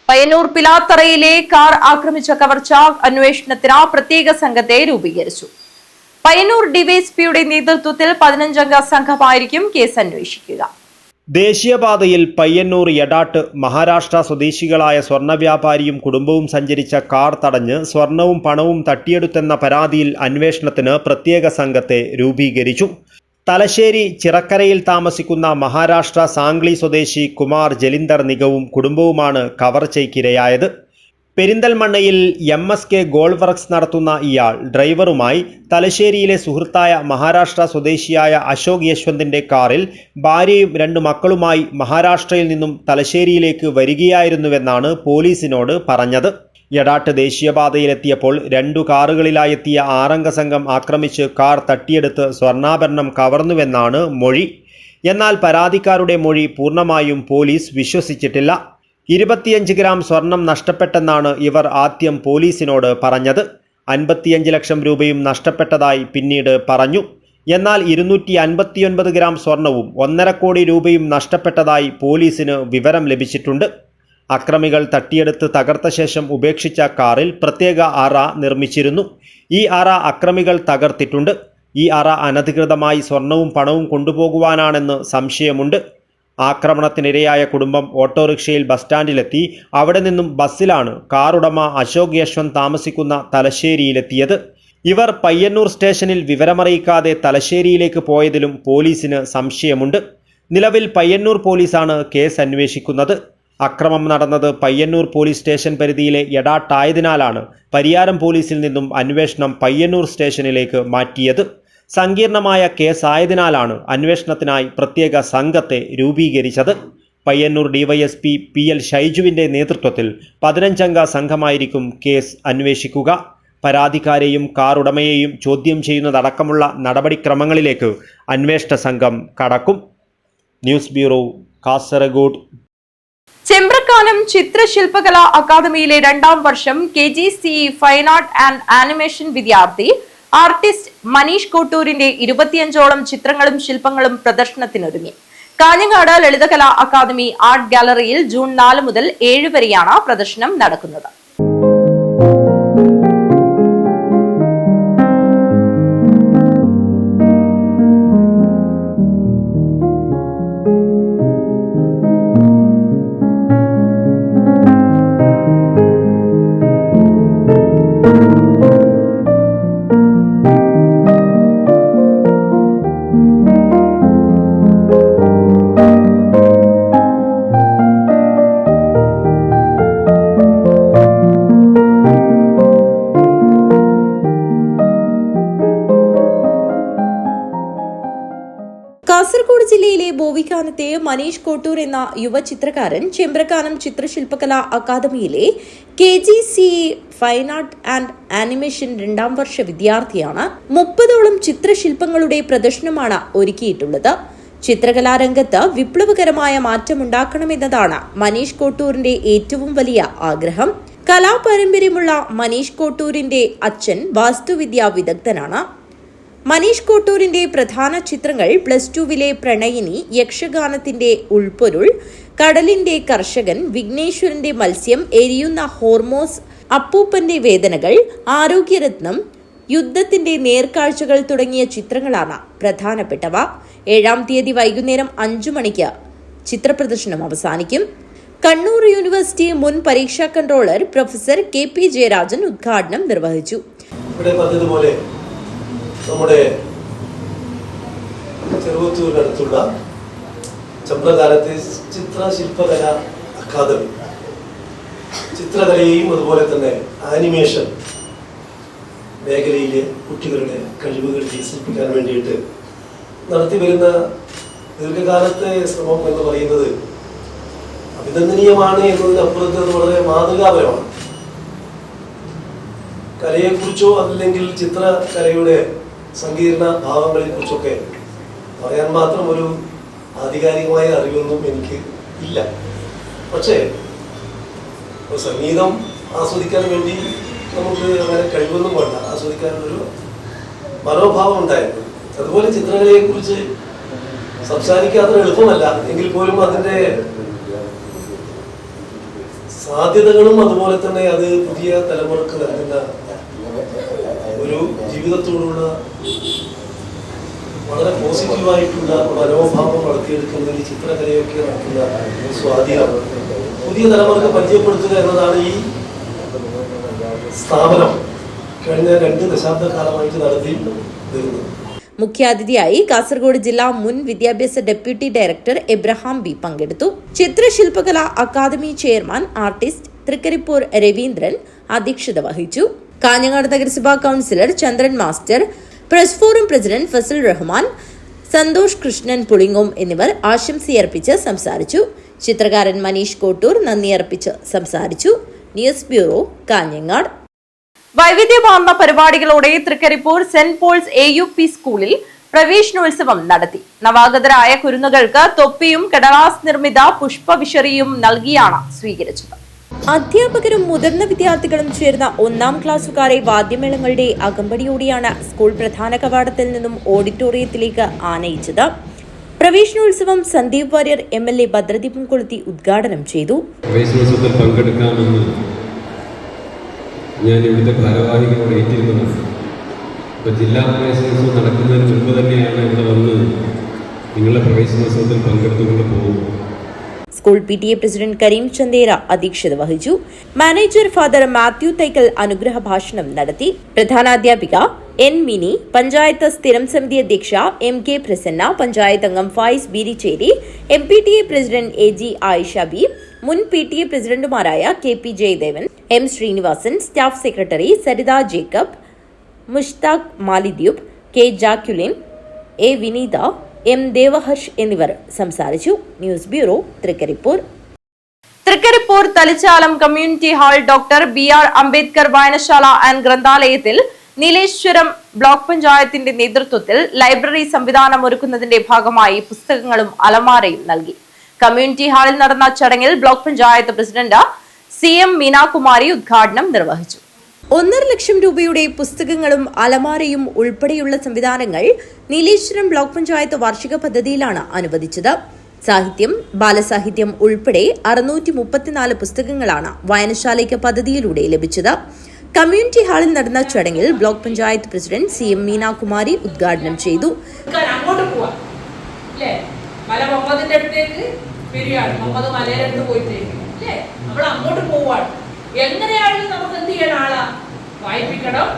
പയ്യന്നൂർ പിലാത്തറയിലെ കാർ ആക്രമിച്ച കവർച്ച അന്വേഷണത്തിന് പ്രത്യേക സംഘത്തെ രൂപീകരിച്ചു. പയ്യന്നൂർ ഡിവൈഎസ്പിയുടെ നേതൃത്വത്തിൽ 15-അംഗ സംഘമായിരിക്കും കേസ് അന്വേഷിക്കുക. ദേശീയപാതയിൽ പയ്യന്നൂർ എടാട്ട് മഹാരാഷ്ട്ര സ്വദേശികളായ സ്വർണ്ണ വ്യാപാരിയും കുടുംബവും സഞ്ചരിച്ച കാർ തടഞ്ഞ് സ്വർണവും പണവും തട്ടിയെടുത്തെന്ന പരാതിയിൽ അന്വേഷണത്തിന് പ്രത്യേക സംഘത്തെ രൂപീകരിച്ചു. തലശ്ശേരി ചിറക്കരയിൽ താമസിക്കുന്ന മഹാരാഷ്ട്ര സാംഗ്ലി സ്വദേശി കുമാർ ജലിന്ദർ നിഗവും കുടുംബവുമാണ് കവർച്ചയ്ക്കിരയായത്. പെരിന്തൽമണ്ണയിൽ MSK ഗോൾഡ് വർക്ക്സ് നടത്തുന്ന ഇയാൾ ഡ്രൈവറുമായി തലശ്ശേരിയിലെ സുഹൃത്തായ മഹാരാഷ്ട്ര സ്വദേശിയായ അശോക് യശ്വന്തിന്റെ കാറിൽ ഭാര്യയും 2 മക്കളുമായി മഹാരാഷ്ട്രയിൽ നിന്നും തലശ്ശേരിയിലേക്ക് വരികയായിരുന്നുവെന്നാണ് പോലീസിനോട് പറഞ്ഞത്. എടാട്ട് ദേശീയപാതയിലെത്തിയപ്പോൾ 2 കാറുകളിലായി എത്തിയ 6-അംഗ സംഘം ആക്രമിച്ച് കാർ തട്ടിയെടുത്ത് സ്വർണ്ണാഭരണം കവർന്നുവെന്നാണ് മൊഴി. എന്നാൽ പരാതിക്കാരുടെ മൊഴി പൂർണ്ണമായും പോലീസ് വിശ്വസിച്ചിട്ടില്ല. 25 ഗ്രാം സ്വർണം നഷ്ടപ്പെട്ടെന്നാണ് ഇവർ ആദ്യം പോലീസിനോട് പറഞ്ഞത്. 55 ലക്ഷം രൂപയും നഷ്ടപ്പെട്ടതായി പിന്നീട് പറഞ്ഞു. എന്നാൽ 259 ഗ്രാം സ്വർണവും 1.5 കോടി രൂപയും നഷ്ടപ്പെട്ടതായി പോലീസിന് വിവരം ലഭിച്ചിട്ടുണ്ട്. അക്രമികൾ തട്ടിയെടുത്ത് തകർത്ത ശേഷം ഉപേക്ഷിച്ച കാറിൽ പ്രത്യേക അറ നിർമ്മിച്ചിരുന്നു. ഈ അറ അക്രമികൾ തകർത്തിട്ടുണ്ട്. ഈ അറ അനധികൃതമായി സ്വർണവും പണവും കൊണ്ടുപോകുവാനാണെന്ന് സംശയമുണ്ട്. ആക്രമണത്തിനിരയായ കുടുംബം ഓട്ടോറിക്ഷയിൽ ബസ് സ്റ്റാൻഡിലെത്തി അവിടെ നിന്നും ബസ്സിലാണ് കാറുടമ അശോക് യശ്വന്ത് താമസിക്കുന്ന തലശ്ശേരിയിലെത്തിയത്. ഇവർ പയ്യന്നൂർ സ്റ്റേഷനിൽ വിവരമറിയിക്കാതെ തലശ്ശേരിയിലേക്ക് പോയതിലും പോലീസിന് സംശയമുണ്ട്. നിലവിൽ പയ്യന്നൂർ പോലീസാണ് കേസ് അന്വേഷിക്കുന്നത്. അക്രമം നടന്നത് പയ്യന്നൂർ പോലീസ് സ്റ്റേഷൻ പരിധിയിലെ എടാട്ടായതിനാലാണ് പരിയാരം പോലീസിൽ നിന്നും അന്വേഷണം പയ്യന്നൂർ സ്റ്റേഷനിലേക്ക് മാറ്റിയത്. സങ്കീർണമായ കേസായതിനാലാണ് അന്വേഷണത്തിനായി പ്രത്യേക സംഘത്തെ രൂപീകരിച്ചത്. പയ്യന്നൂർ ഡിവൈഎസ്പി PL ഷൈജുവിൻ്റെ നേതൃത്വത്തിൽ 15-അംഗ സംഘമായിരിക്കും കേസ് അന്വേഷിക്കുക. പരാതിക്കാരെയും കാർ ഉടമയെയും ചോദ്യം ചെയ്യുന്നതടക്കമുള്ള നടപടിക്രമങ്ങളിലേക്ക് അന്വേഷണ സംഘം കടക്കും. News bureau, Kasaragod. ചെമ്പ്രക്കാനം ചിത്രശില്പകലാ അക്കാദമിയിലെ 2ാം വർഷം KGCE fine art and animation വിദ്യാർത്ഥി ആർട്ടിസ്റ്റ് മനീഷ് കോട്ടൂരിന്റെ 25ഓളം ചിത്രങ്ങളും ശില്പങ്ങളും പ്രദർശനത്തിനൊരുങ്ങി. കാഞ്ഞങ്ങാട് ലളിതകലാ അക്കാദമി ആർട്ട് ഗാലറിയിൽ ജൂൺ 4 മുതൽ 7 വരെയാണ് പ്രദർശനം നടക്കുന്നത്. സംസ്ഥാനത്തെ മനീഷ് കോട്ടൂർ എന്ന യുവ ചിത്രകാരൻ ചെമ്പ്രക്കാനം ചിത്രശില്പകലാ അക്കാദമിയിലെ KGCE fine art and animation 2ാം വർഷ വിദ്യാർത്ഥിയാണ്. 30ഓളം ചിത്രശില്പങ്ങളുടെ പ്രദർശനമാണ് ഒരുക്കിയിട്ടുള്ളത്. ചിത്രകലാരംഗത്ത് വിപ്ലവകരമായ മാറ്റമുണ്ടാക്കണമെന്നതാണ് മനീഷ് കോട്ടൂരിന്റെ ഏറ്റവും വലിയ ആഗ്രഹം. കലാപാരമ്പര്യമുള്ള മനീഷ് കോട്ടൂരിന്റെ അച്ഛൻ വാസ്തുവിദ്യാ വിദഗ്ധനാണ്. മനീഷ് കോട്ടൂരിന്റെ പ്രധാന ചിത്രങ്ങൾ +2വിലെ പ്രണയിനി, യക്ഷഗാനത്തിന്റെ ഉൾപ്പൊരുൾ, കടലിന്റെ കർഷകൻ, വിഘ്നേശ്വരന്റെ മത്സ്യം, എരിയുന്ന ഹോർമോസ്, അപ്പൂപ്പന്റെ വേദനകൾ, ആരോഗ്യരത്നം, യുദ്ധത്തിന്റെ നേർക്കാഴ്ചകൾ തുടങ്ങിയ ചിത്രങ്ങളാണ് പ്രധാനപ്പെട്ടവ. 7-ാം തീയതി വൈകുന്നേരം 5 മണിക്ക് ചിത്രപ്രദർശനം അവസാനിക്കും. കണ്ണൂർ യൂണിവേഴ്സിറ്റി മുൻ പരീക്ഷാ കൺട്രോളർ പ്രൊഫസർ KP ജയരാജൻ ഉദ്ഘാടനം നിർവഹിച്ചു. നമ്മുടെ ചെറുവത്തൂരിനടുത്തുള്ള ചമ്പ്രകാലത്തെ ചിത്രശില്പകല അക്കാദമി ചിത്രകലയെയും അതുപോലെ തന്നെ ആനിമേഷൻ മേഖലയിലെ കുട്ടികളുടെ കഴിവുകൾ വികസിപ്പിക്കാൻ വേണ്ടിയിട്ട് നടത്തിവരുന്ന ദീർഘകാലത്തെ ശ്രമം എന്ന് പറയുന്നത് അഭിനന്ദനീയമാണ് എന്നതിനപ്പുറത്ത് അത് വളരെ മാതൃകാപരമാണ്. കലയെക്കുറിച്ചോ അല്ലെങ്കിൽ ചിത്രകലയുടെ സങ്കീർണ ഭാവങ്ങളെ കുറിച്ചൊക്കെ പറയാൻ മാത്രം ഒരു ആധികാരികമായ അറിവൊന്നും എനിക്ക് ഇല്ല. പക്ഷേ സംഗീതം ആസ്വദിക്കാൻ വേണ്ടി നമുക്ക് അങ്ങനെ കഴിവൊന്നും വേണ്ട, ആസ്വദിക്കാനുള്ളൊരു മനോഭാവം ഉണ്ടായിരുന്നു. അതുപോലെ ചിത്രകലയെക്കുറിച്ച് സംസാരിക്കാത്ര എളുപ്പമല്ല. എങ്കിൽ പോലും അതിൻ്റെ സാധ്യതകളും അതുപോലെ തന്നെ അത് പുതിയ തലമുറക്ക് നൽകുന്ന ഒരു ജീവിതത്തോടുള്ള വളരെ പോസിറ്റീവായിട്ടുള്ള മനോഭാവം വളർത്തിയെടുക്കുന്നതിൽ ചിത്രകലയൊക്കെ നടക്കുന്ന സ്വാധീനം പുതിയ തലമുറക്ക് പരിചയപ്പെടുത്തുക എന്നതാണ് ഈ സ്ഥാപനം കഴിഞ്ഞ 2 ദശാബ്ദക്കാലമായിട്ട് നടത്തി വരുന്നത്. മുഖ്യാതിഥിയായി കാസർഗോഡ് ജില്ലാ മുൻ വിദ്യാഭ്യാസ ഡെപ്യൂട്ടി ഡയറക്ടർ എബ്രഹാം B പങ്കെടുത്തു. ചിത്രശില്പകലാ academy chairman artist Thrikaripur Raveendran അധ്യക്ഷത വഹിച്ചു. കാഞ്ഞങ്ങാട് നഗരസഭാ councillor Chandran master, press forum president Fazal Rahman, Santhosh Krishnan Pulingome എന്നിവർ ആശംസയർപ്പിച്ച് സംസാരിച്ചു. ചിത്രകാരൻ മനീഷ് കോട്ടൂർ നന്ദിയർപ്പിച്ച് സംസാരിച്ചു. News bureau, Kanhangad. വൈവിധ്യമാർന്ന പരിപാടികളോടെ തൃക്കരിപ്പൂർ സെന്റ് പോൾസ് AUP സ്കൂളിൽ പ്രവേശനോത്സവം നടത്തി. നവാഗതരായ കുരുന്നുകൾക്ക് തൊപ്പിയും കടലാസ് നിർമ്മിത പുഷ്പവിശറിയും നൽകിയാണ് സ്വീകരിച്ചത്. അധ്യാപകരും മുതിർന്ന വിദ്യാർത്ഥികളും ചേർന്ന 1ാം ക്ലാസ്സുകാരെ വാദ്യമേളങ്ങളുടെ അകമ്പടിയോടെയാണ് സ്കൂൾ പ്രധാന കവാടത്തിൽ നിന്നും ഓഡിറ്റോറിയത്തിലേക്ക് ആനയിച്ചത്. പ്രവേശനോത്സവം സന്ദീപ് വാര്യർ MLA ഭദ്രദീപം കൊളുത്തി ഉദ്ഘാടനം ചെയ്തു. പ്രവേശനോത്സവത്തിൽ പങ്കെടുക്കാമെന്ന് ഞാൻ ഇവിടുത്തെ ഭാരവാഹികളോട് ഏറ്റിരുന്നതാണ്. ഇപ്പോൾ ജില്ലാ പ്രവേശനോത്സവം നടക്കുന്നതിന് മുമ്പ് തന്നെയാണ് ഇവിടെ വന്ന് നിങ്ങളുടെ പ്രവേശനോത്സവത്തിൽ പങ്കെടുത്തുകൊണ്ട് പോകും. School PTA president Karim Chandera അധ്യക്ഷത വഹിച്ചു. മാനേജർ ഫാദർ മാത്യു തൈക്കൽ അനുഗ്രഹ ഭാഷണം നടത്തി. പ്രധാനാധ്യാപിക N മിനി, പഞ്ചായത്ത് സ്ഥിരം സമിതി അധ്യക്ഷ MK പ്രസന്ന, പഞ്ചായത്ത് അംഗം Fayis Beericheri, MPTA president AG Ayisha B, മുൻ PTA പ്രസിഡന്റുമാരായ KP Jayadevan, M Srinivasan, staff secretary Saritha Jacob, Mushtaq Malidyub, K Jacqueline, A Vineetha, M Devaharsh എന്നിവർ സംസാരിച്ചു. News bureau, Trikaripur. Trikaripur Thalichalam community hall doctor BR Ambedkar വായനശാല ആൻഡ് ഗ്രന്ഥാലയത്തിൽ നീലേശ്വരം ബ്ലോക്ക് പഞ്ചായത്തിന്റെ നേതൃത്വത്തിൽ ലൈബ്രറി സംവിധാനം ഒരുക്കുന്നതിന്റെ ഭാഗമായി പുസ്തകങ്ങളും അലമാരയും നൽകി. കമ്മ്യൂണിറ്റി ഹാളിൽ നടന്ന ചടങ്ങിൽ block panchayat president CM Meenakumari ഉദ്ഘാടനം നിർവഹിച്ചു. 1.5 ലക്ഷം രൂപയുടെ പുസ്തകങ്ങളും അലമാരയും ഉൾപ്പെടെയുള്ള സംവിധാനങ്ങൾ നീലേശ്വരം ബ്ലോക്ക് പഞ്ചായത്ത് വാർഷിക പദ്ധതിയിലാണ് അനുവദിച്ചത്. സാഹിത്യം, ബാലസാഹിത്യം ഉൾപ്പെടെ 634 പുസ്തകങ്ങളാണ് വായനശാലയ്ക്ക് പദ്ധതിയിലൂടെ ലഭിച്ചത്. കമ്മ്യൂണിറ്റി ഹാളിൽ നടന്ന ചടങ്ങിൽ block panchayat president CM Meenakumari ഉദ്ഘാടനം ചെയ്തു. എങ്ങനെയാണ് നമുക്ക് എന്ത് ചെയ്യണം? ആളാ വായിപ്പിക്കണം.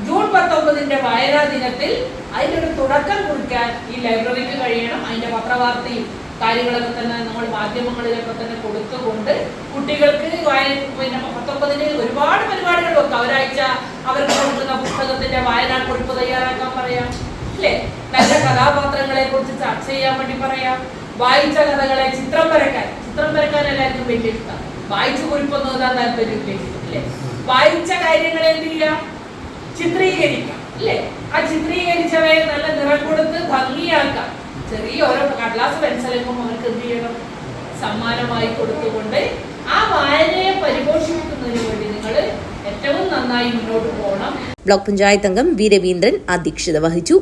ജൂൺ 19 വായനാ ദിനത്തിൽ അതിൻ്റെ ഒരു തുടക്കം കുറിക്കാൻ ഈ ലൈബ്രറിക്ക് കഴിയണം. അതിൻ്റെ പത്രവാർത്തയും കാര്യങ്ങളൊക്കെ തന്നെ നമ്മൾ മാധ്യമങ്ങളിലൊക്കെ തന്നെ കൊടുത്തുകൊണ്ട് കുട്ടികൾക്ക് പിന്നെ 19 ഒരുപാട് പരിപാടികൾ വെക്കാം. ഒരാഴ്ച അവർക്ക് കൊടുക്കുന്ന പുസ്തകത്തിന്റെ വായനാക്കുറിപ്പ് തയ്യാറാക്കാൻ പറയാം, അല്ലേ? നല്ല കഥാപാത്രങ്ങളെ കുറിച്ച് ചർച്ച ചെയ്യാൻ വേണ്ടി പറയാം. വായിച്ച കഥകളെ ചിത്രം വരക്കാൻ എല്ലാവർക്കും വലിയ ഇഷ്ടമാണ്. വായിച്ചു കുറിപ്പൊന്നും എഴുതാൻ താല്പര്യമില്ലേ? വായിച്ച കാര്യങ്ങളെ എന്ത് ചെയ്യാം, ചിത്രീകരിക്കാം അല്ലേ? ആ ചിത്രീകരിച്ചവയെ നല്ല നിറം കൊടുത്ത് ഭംഗിയാക്കാം. ചെറിയ ഓരോ കടലാസ് പെൻസിലും അവർക്ക് എന്ത് ചെയ്യണം, സമ്മാനമായി കൊടുത്തുകൊണ്ട് ആ വായനയെ പരിപോഷിപ്പിക്കുന്നതിന് വേണ്ടി നിങ്ങൾ ഏറ്റവും നന്നായി മുന്നോട്ട് പോകണം. ബ്ലോക്ക് പഞ്ചായത്ത് അംഗം വി രവീന്ദ്രൻ അധ്യക്ഷത വഹിച്ചു.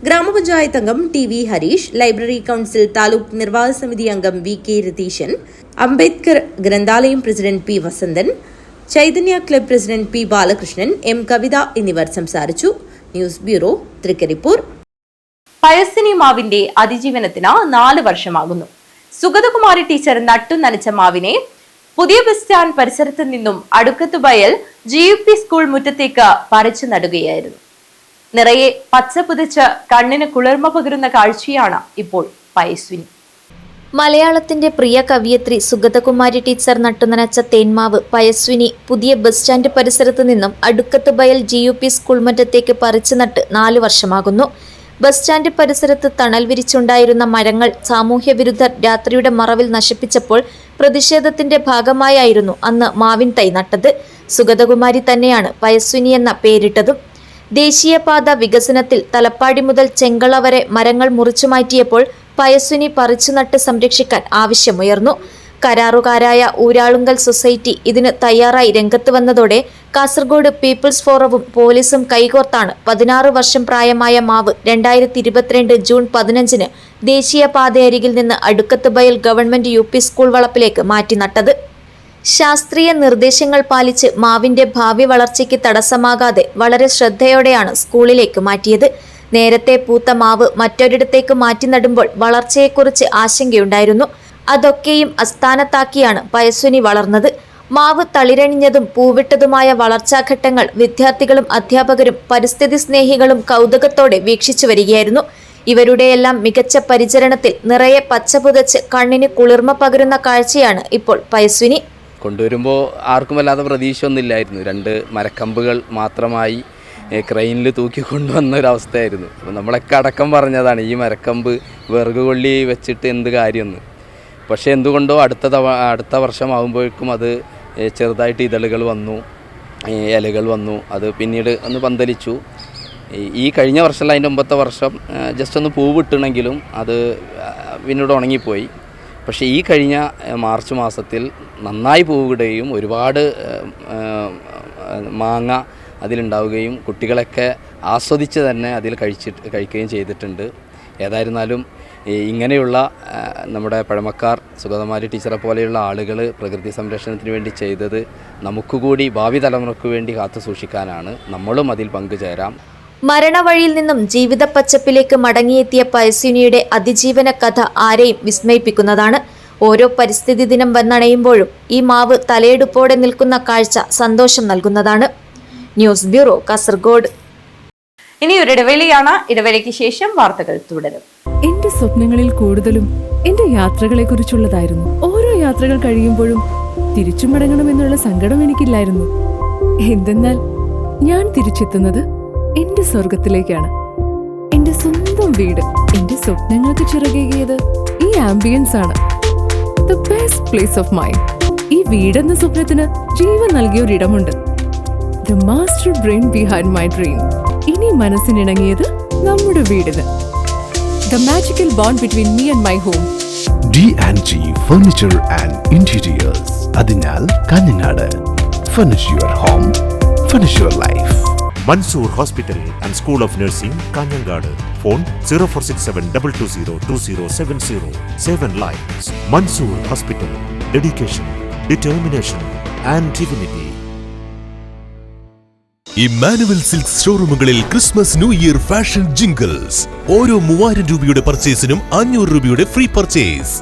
ഗ്രാമപഞ്ചായത്ത് അംഗം T V Harish, library council taluk നിർവാഹക സമിതി അംഗം വി കെ രതീശൻ, അംബേദ്കർ ഗ്രന്ഥാലയം president P Vasanthan, Chaitanya club president P Balakrishnan, M Kavitha എന്നിവർ സംസാരിച്ചു. News bureau, Trikaripur. പയസ്സിനി മാവിന്റെ അതിജീവനത്തിന് 4 വർഷമാകുന്നു. സുഗതകുമാരി ടീച്ചർ നട്ടുനനച്ച മാവിനെ പുതിയ ബസ് സ്റ്റാൻഡ് പരിസരത്ത് നിന്നും അടുക്കത്തുവയൽ GUP സ്കൂൾ മുറ്റത്തേക്ക് പറിച്ചു നടുകയായിരുന്നു. നിറയെ പച്ച പുതച്ച് കണ്ണിന് കുളിർമ പകരുന്ന കാഴ്ചയാണ് ഇപ്പോൾ പയസ്വിനി. മലയാളത്തിന്റെ പ്രിയ കവിയത്രി സുഗതകുമാരി ടീച്ചർ നട്ടുനനച്ച തേന്മാവ് പയസ്വിനി പുതിയ ബസ് സ്റ്റാൻഡ് പരിസരത്ത് നിന്നും അടുക്കത്തുവയൽ GUP സ്കൂൾ മുറ്റത്തേക്ക് പറിച്ചു നട്ട് 4 വർഷമാകുന്നു. ബസ് സ്റ്റാൻഡ് പരിസരത്ത് തണൽ വിരിച്ചുണ്ടായിരുന്ന മരങ്ങൾ സാമൂഹ്യ വിരുദ്ധർ രാത്രിയുടെ മറവിൽ നശിപ്പിച്ചപ്പോൾ പ്രതിഷേധത്തിന്റെ ഭാഗമായായിരുന്നു അന്ന് മാവിൻ തൈ നട്ടത്. സുഗതകുമാരി തന്നെയാണ് പയസ്വിനി എന്ന പേരിട്ടതും. ദേശീയപാത വികസനത്തിൽ തലപ്പാടി മുതൽ ചെങ്കള വരെ മരങ്ങൾ മുറിച്ചുമാറ്റിയപ്പോൾ പയസ്വിനി പറിച്ചു നട്ട് സംരക്ഷിക്കാൻ ആവശ്യമുയർന്നു. കരാറുകാരായ ഊരാളുങ്കൽ സൊസൈറ്റി ഇതിന് തയ്യാറായി രംഗത്ത് വന്നതോടെ കാസർഗോഡ് പീപ്പിൾസ് ഫോറവും പോലീസും കൈകോർത്താണ് 16 വർഷം പ്രായമായ മാവ് 2022 ജൂൺ 15 ദേശീയപാതയരികിൽ നിന്ന് അടുക്കത്തുവയൽ ഗവൺമെന്റ് UP സ്കൂൾ വളപ്പിലേക്ക് മാറ്റി നട്ടത്. ശാസ്ത്രീയ നിർദ്ദേശങ്ങൾ പാലിച്ച് മാവിന്റെ ഭാവി വളർച്ചയ്ക്ക് തടസ്സമാകാതെ വളരെ ശ്രദ്ധയോടെയാണ് സ്കൂളിലേക്ക് മാറ്റിയത്. നേരത്തെ പൂത്ത മാവ് മറ്റൊരിടത്തേക്ക് മാറ്റി നടുമ്പോൾ വളർച്ചയെക്കുറിച്ച് ആശങ്കയുണ്ടായിരുന്നു. അതൊക്കെയും അസ്ഥാനത്താക്കിയാണ് പയസ്വിനി വളർന്നത്. മാവ് തളിരണിഞ്ഞതും പൂവിട്ടതുമായ വളർച്ചാഘട്ടങ്ങൾ വിദ്യാർത്ഥികളും അധ്യാപകരും പരിസ്ഥിതി സ്നേഹികളും കൗതുകത്തോടെ വീക്ഷിച്ചു വരികയായിരുന്നു. ഇവരുടെയെല്ലാം മികച്ച പരിചരണത്തിൽ നിറയെ പച്ച പുതച്ച് കണ്ണിന് കുളിർമ പകരുന്ന കാഴ്ചയാണ് ഇപ്പോൾ പയസ്വിനി. കൊണ്ടുവരുമ്പോൾ ആർക്കും വല്ലാതെ പ്രതീക്ഷയൊന്നുമില്ലായിരുന്നു. 2 മരക്കമ്പുകൾ മാത്രമായി ക്രെയിനിൽ തൂക്കിക്കൊണ്ടുവന്ന ഒരവസ്ഥയായിരുന്നു. അപ്പോൾ നമ്മളൊക്കെ അടക്കം പറഞ്ഞതാണ് ഈ മരക്കമ്പ് വിറക് കൊള്ളി വെച്ചിട്ട് എന്ത് കാര്യമെന്ന്. പക്ഷേ എന്തുകൊണ്ടോ അടുത്ത വർഷമാകുമ്പോഴേക്കും അത് ചെറുതായിട്ട് ഇതളുകൾ വന്നു, ഇലകൾ വന്നു. അത് പിന്നീട് ഒന്ന് പന്തലിച്ചു. ഈ കഴിഞ്ഞ വർഷമല്ല, അതിൻ്റെ മുമ്പത്തെ വർഷം ജസ്റ്റ് ഒന്ന് പൂവിട്ടണമെങ്കിലും അത് പിന്നീട് ഉണങ്ങിപ്പോയി. പക്ഷേ ഈ കഴിഞ്ഞ മാർച്ച് മാസത്തിൽ നന്നായി പൂവിടുകയും ഒരുപാട് മാങ്ങ അതിലുണ്ടാവുകയും കുട്ടികളൊക്കെ ആസ്വദിച്ച് തന്നെ അതിൽ കഴിക്കുകയും ചെയ്തിട്ടുണ്ട്. ഏതായിരുന്നാലും ഇങ്ങനെയുള്ള നമ്മുടെ പഴമക്കാർ സുഗതകുമാരി ടീച്ചറെ പോലെയുള്ള ആളുകൾ പ്രകൃതി സംരക്ഷണത്തിന് വേണ്ടി ചെയ്തത് നമുക്കുകൂടി ഭാവി തലമുറയ്ക്ക് വേണ്ടി കാത്തു സൂക്ഷിക്കാനാണ്. നമ്മളും അതിൽ പങ്കുചേരാം. മരണവഴിയിൽ നിന്നും ജീവിത പച്ചപ്പിലേക്ക് മടങ്ങിയെത്തിയ പയസ്വിനിയുടെ അതിജീവന കഥ ആരെയും വിസ്മയിപ്പിക്കുന്നതാണ്. ഓരോ പരിസ്ഥിതി ദിനം വന്നണയുമ്പോഴും ഈ മാവ് തലയെടുപ്പോടെ നിൽക്കുന്ന കാഴ്ച സന്തോഷം നൽകുന്നതാണ്. News bureau, Kasaragod. ഇനി ഒരു ഇടവേളയാണ്. ഇടവേളയ്ക്ക് ശേഷം വാർത്തകൾ തുടരും. എന്റെ സ്വപ്നങ്ങളിൽ കൂടുതലും എന്റെ യാത്രകളെ കുറിച്ചുള്ളതായിരുന്നു. ഓരോ യാത്രകൾ കഴിയുമ്പോഴും തിരിച്ചു മടങ്ങണമെന്നുള്ള സങ്കടം എനിക്കില്ലായിരുന്നു. എന്തെന്നാൽ ഞാൻ തിരിച്ചെത്തുന്നത് എന്റെ സ്വർഗത്തിലേക്കാണ്. എന്റെ സ്വന്തം വീട് എന്റെ സ്വപ്നങ്ങൾക്ക് ചിറകേകിയത് ഈ ആംബിയൻസ് ആണ്. The best place of mind. ഈ വീടെന്ന സ്വപ്നത്തിന് ജീവൻ നൽകിയ ഒരിടമുണ്ട്. The master brain behind my dream. ഇനി മനസ്സിനിണങ്ങിയത് നമ്മുടെ വീടിന്. The magical bond between me and my home. D&G Furniture and Interiors. Adinal Kanyanadu. Furnish your home, furnish your life. Mansoor Hospital and School of Nursing, Kanyanadu. Phone 0467-220-2070. 7 lives. Mansoor Hospital. Dedication, determination and divinity. Emmanuel Silks ഷോറൂമുകളിൽ Christmas new year fashion jingles. ഓരോ 3000 രൂപയുടെ പർച്ചേസിനും 500 രൂപയുടെ free purchase.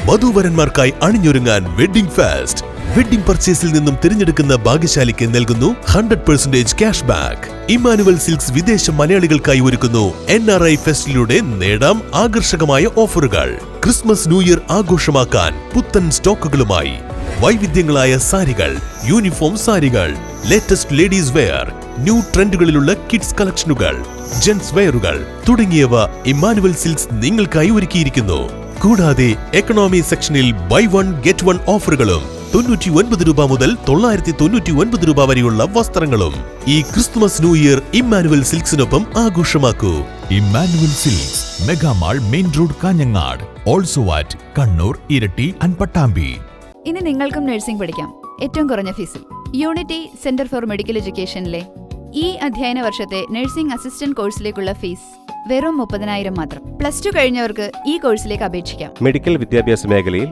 വധൂവരന്മാർക്കായി അണിഞ്ഞൊരുങ്ങാൻ wedding fest. Wedding പർച്ചേസിൽ നിന്നും തിരഞ്ഞെടുക്കുന്ന ഭാഗ്യശാലിക്ക് നൽകുന്നു 100% ക്യാഷ് ബാക്ക്. ഇമ്മാനുവൽ സിൽക്സ് വിദേശ മലയാളികൾക്കായി ഒരുക്കുന്നു NRI ഫെസ്റ്റിലൂടെ നേടാം ആകർഷകമായ ഓഫറുകൾ. ക്രിസ്മസ് ന്യൂ ഇയർ ആഘോഷമാക്കാൻ പുത്തൻ സ്റ്റോക്കുകളുമായി വൈവിധ്യങ്ങളായ സാരികൾ, യൂണിഫോം സാരികൾ, ലേറ്റസ്റ്റ് ലേഡീസ് വെയർ, ന്യൂ ട്രെൻഡുകളിലുള്ള കിഡ്സ് കളക്ഷനുകൾ, ജെന്റ്സ് വെയറുകൾ തുടങ്ങിയവ ഇമ്മാനുവൽ സിൽക്സ് നിങ്ങൾക്കായി ഒരുക്കിയിരിക്കുന്നു. കൂടാതെ എക്കണോമി സെക്ഷനിൽ ബൈ 1 ഗെറ്റ് 1 ഓഫറുകളും 99 രൂപ മുതൽ 999 രൂപ വരെയുള്ള വസ്ത്രങ്ങളും. ഈ ക്രിസ്തുമസ് ന്യൂ ഇയർ ഇമ്മാനുവൽ സിൽക്സിനൊപ്പം ആഘോഷമാക്കൂ. Emmanuel Silks, mega mall, main road, Kanhangad. Also at Kannur, Iritty and Pattambi. ഇനി നിങ്ങൾക്കും നഴ്സിംഗ് പഠിക്കാം ഏറ്റവും കുറഞ്ഞ ഫീസിൽ. യൂണിറ്റി സെന്റർ ഫോർ മെഡിക്കൽ എഡ്യൂക്കേഷനിലെ ഈ അധ്യയന വർഷത്തെ നഴ്സിംഗ് അസിസ്റ്റന്റ് കോഴ്സിലേക്കുള്ള ഫീസ് വെറും 30,000 മാത്രം. +2 കഴിഞ്ഞവർക്ക് ഈ കോഴ്സിലേക്ക് അപേക്ഷിക്കാം. മെഡിക്കൽ വിദ്യാഭ്യാസ മേഖലയിൽ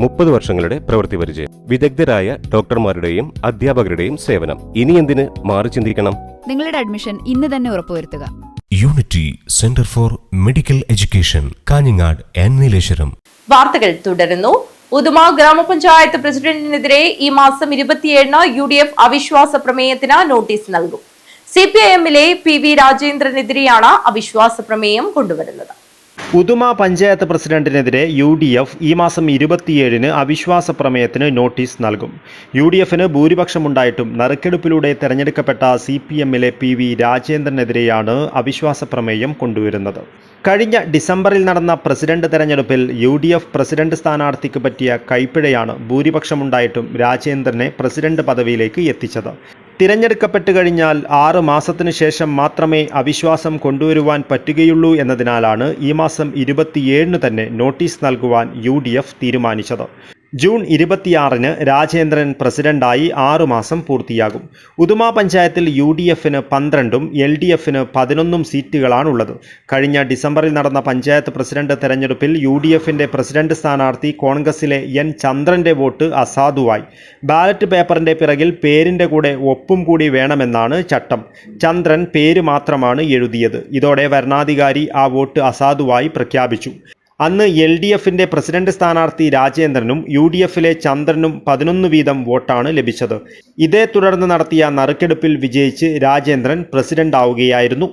30 വർഷങ്ങളുടെ പ്രവൃത്തി പരിചയം, വിദഗ്ധരായ ഡോക്ടർമാരുടെയും അധ്യാപകരുടെയും സേവനം. ഇനി എന്തിന് മാറി ചിന്തിക്കണം? നിങ്ങളുടെ അഡ്മിഷൻ ഇന്ന് തന്നെ ഉറപ്പുവരുത്തുക. Unity centre for medical education, Kanhangad and Nileshwaram. വാർത്തകൾ തുടരുന്നു. ഉദുമ ഗ്രാമപഞ്ചായത്ത് പ്രസിഡന്റിനെതിരെ ഈ മാസം 27-ന് UDF അവിശ്വാസ പ്രമേയത്തിന് നോട്ടീസ് നൽകും. CPIM-ലെ PV രാജേന്ദ്രനെതിരെയാണ് അവിശ്വാസ പ്രമേയം കൊണ്ടുവരുന്നത്. ഉദുമ പഞ്ചായത്ത് പ്രസിഡന്റിനെതിരെ UDF ഈ മാസം 27-ന് അവിശ്വാസ പ്രമേയത്തിന് നോട്ടീസ് നൽകും. UDF-ന് ഭൂരിപക്ഷമുണ്ടായിട്ടും നറുക്കെടുപ്പിലൂടെ തെരഞ്ഞെടുക്കപ്പെട്ട CPM-ലെ PV രാജേന്ദ്രനെതിരെയാണ് അവിശ്വാസ പ്രമേയം കൊണ്ടുവരുന്നത്. കഴിഞ്ഞ ഡിസംബറിൽ നടന്ന പ്രസിഡന്റ് തെരഞ്ഞെടുപ്പിൽ UDF പ്രസിഡന്റ് സ്ഥാനാർത്ഥിക്ക് പറ്റിയ കൈപ്പിഴയാണ് ഭൂരിപക്ഷമുണ്ടായിട്ടും രാജേന്ദ്രനെ പ്രസിഡന്റ് പദവിയിലേക്ക് എത്തിച്ചത്. തിരഞ്ഞെടുക്കപ്പെട്ടു കഴിഞ്ഞാൽ 6 മാസത്തിനു ശേഷം മാത്രമേ അവിശ്വാസം കൊണ്ടുവരുവാൻ പറ്റുകയുള്ളൂ എന്നതിനാലാണ് ഈ മാസം 27-ന് തന്നെ നോട്ടീസ് നൽകുവാൻ UDF തീരുമാനിച്ചത്. ജൂൺ 26-ന് രാജേന്ദ്രൻ പ്രസിഡന്റായി 6 മാസം പൂർത്തിയാകും. ഉദുമ പഞ്ചായത്തിൽ UDF-ന് 12-ഉം LDF-ന് 11-ഉം സീറ്റുകളാണുള്ളത്. കഴിഞ്ഞ ഡിസംബറിൽ നടന്ന പഞ്ചായത്ത് പ്രസിഡന്റ് തെരഞ്ഞെടുപ്പിൽ UDF-ന്റെ പ്രസിഡന്റ് സ്ഥാനാർത്ഥി കോൺഗ്രസിലെ N ചന്ദ്രന്റെ വോട്ട് അസാധുവായി. ബാലറ്റ് പേപ്പറിന്റെ പിറകിൽ പേരിന്റെ കൂടെ ഒപ്പും കൂടി വേണമെന്നാണ് ചട്ടം. ചന്ദ്രൻ പേര് മാത്രമാണ് എഴുതിയത്. ഇതോടെ വരണാധികാരി ആ വോട്ട് അസാധുവായി പ്രഖ്യാപിച്ചു. അന്ന് LDF-ന്റെ പ്രസിഡന്റ് സ്ഥാനാർത്ഥി രാജേന്ദ്രനും UDF-ലെ ചന്ദ്രനും 11 വീതം വോട്ടാണ് ലഭിച്ചത്. ഇതേ തുടർന്ന് നടത്തിയ നറുക്കെടുപ്പിൽ വിജയിച്ച് രാജേന്ദ്രൻ പ്രസിഡന്റ് ആവുകയായിരുന്നു.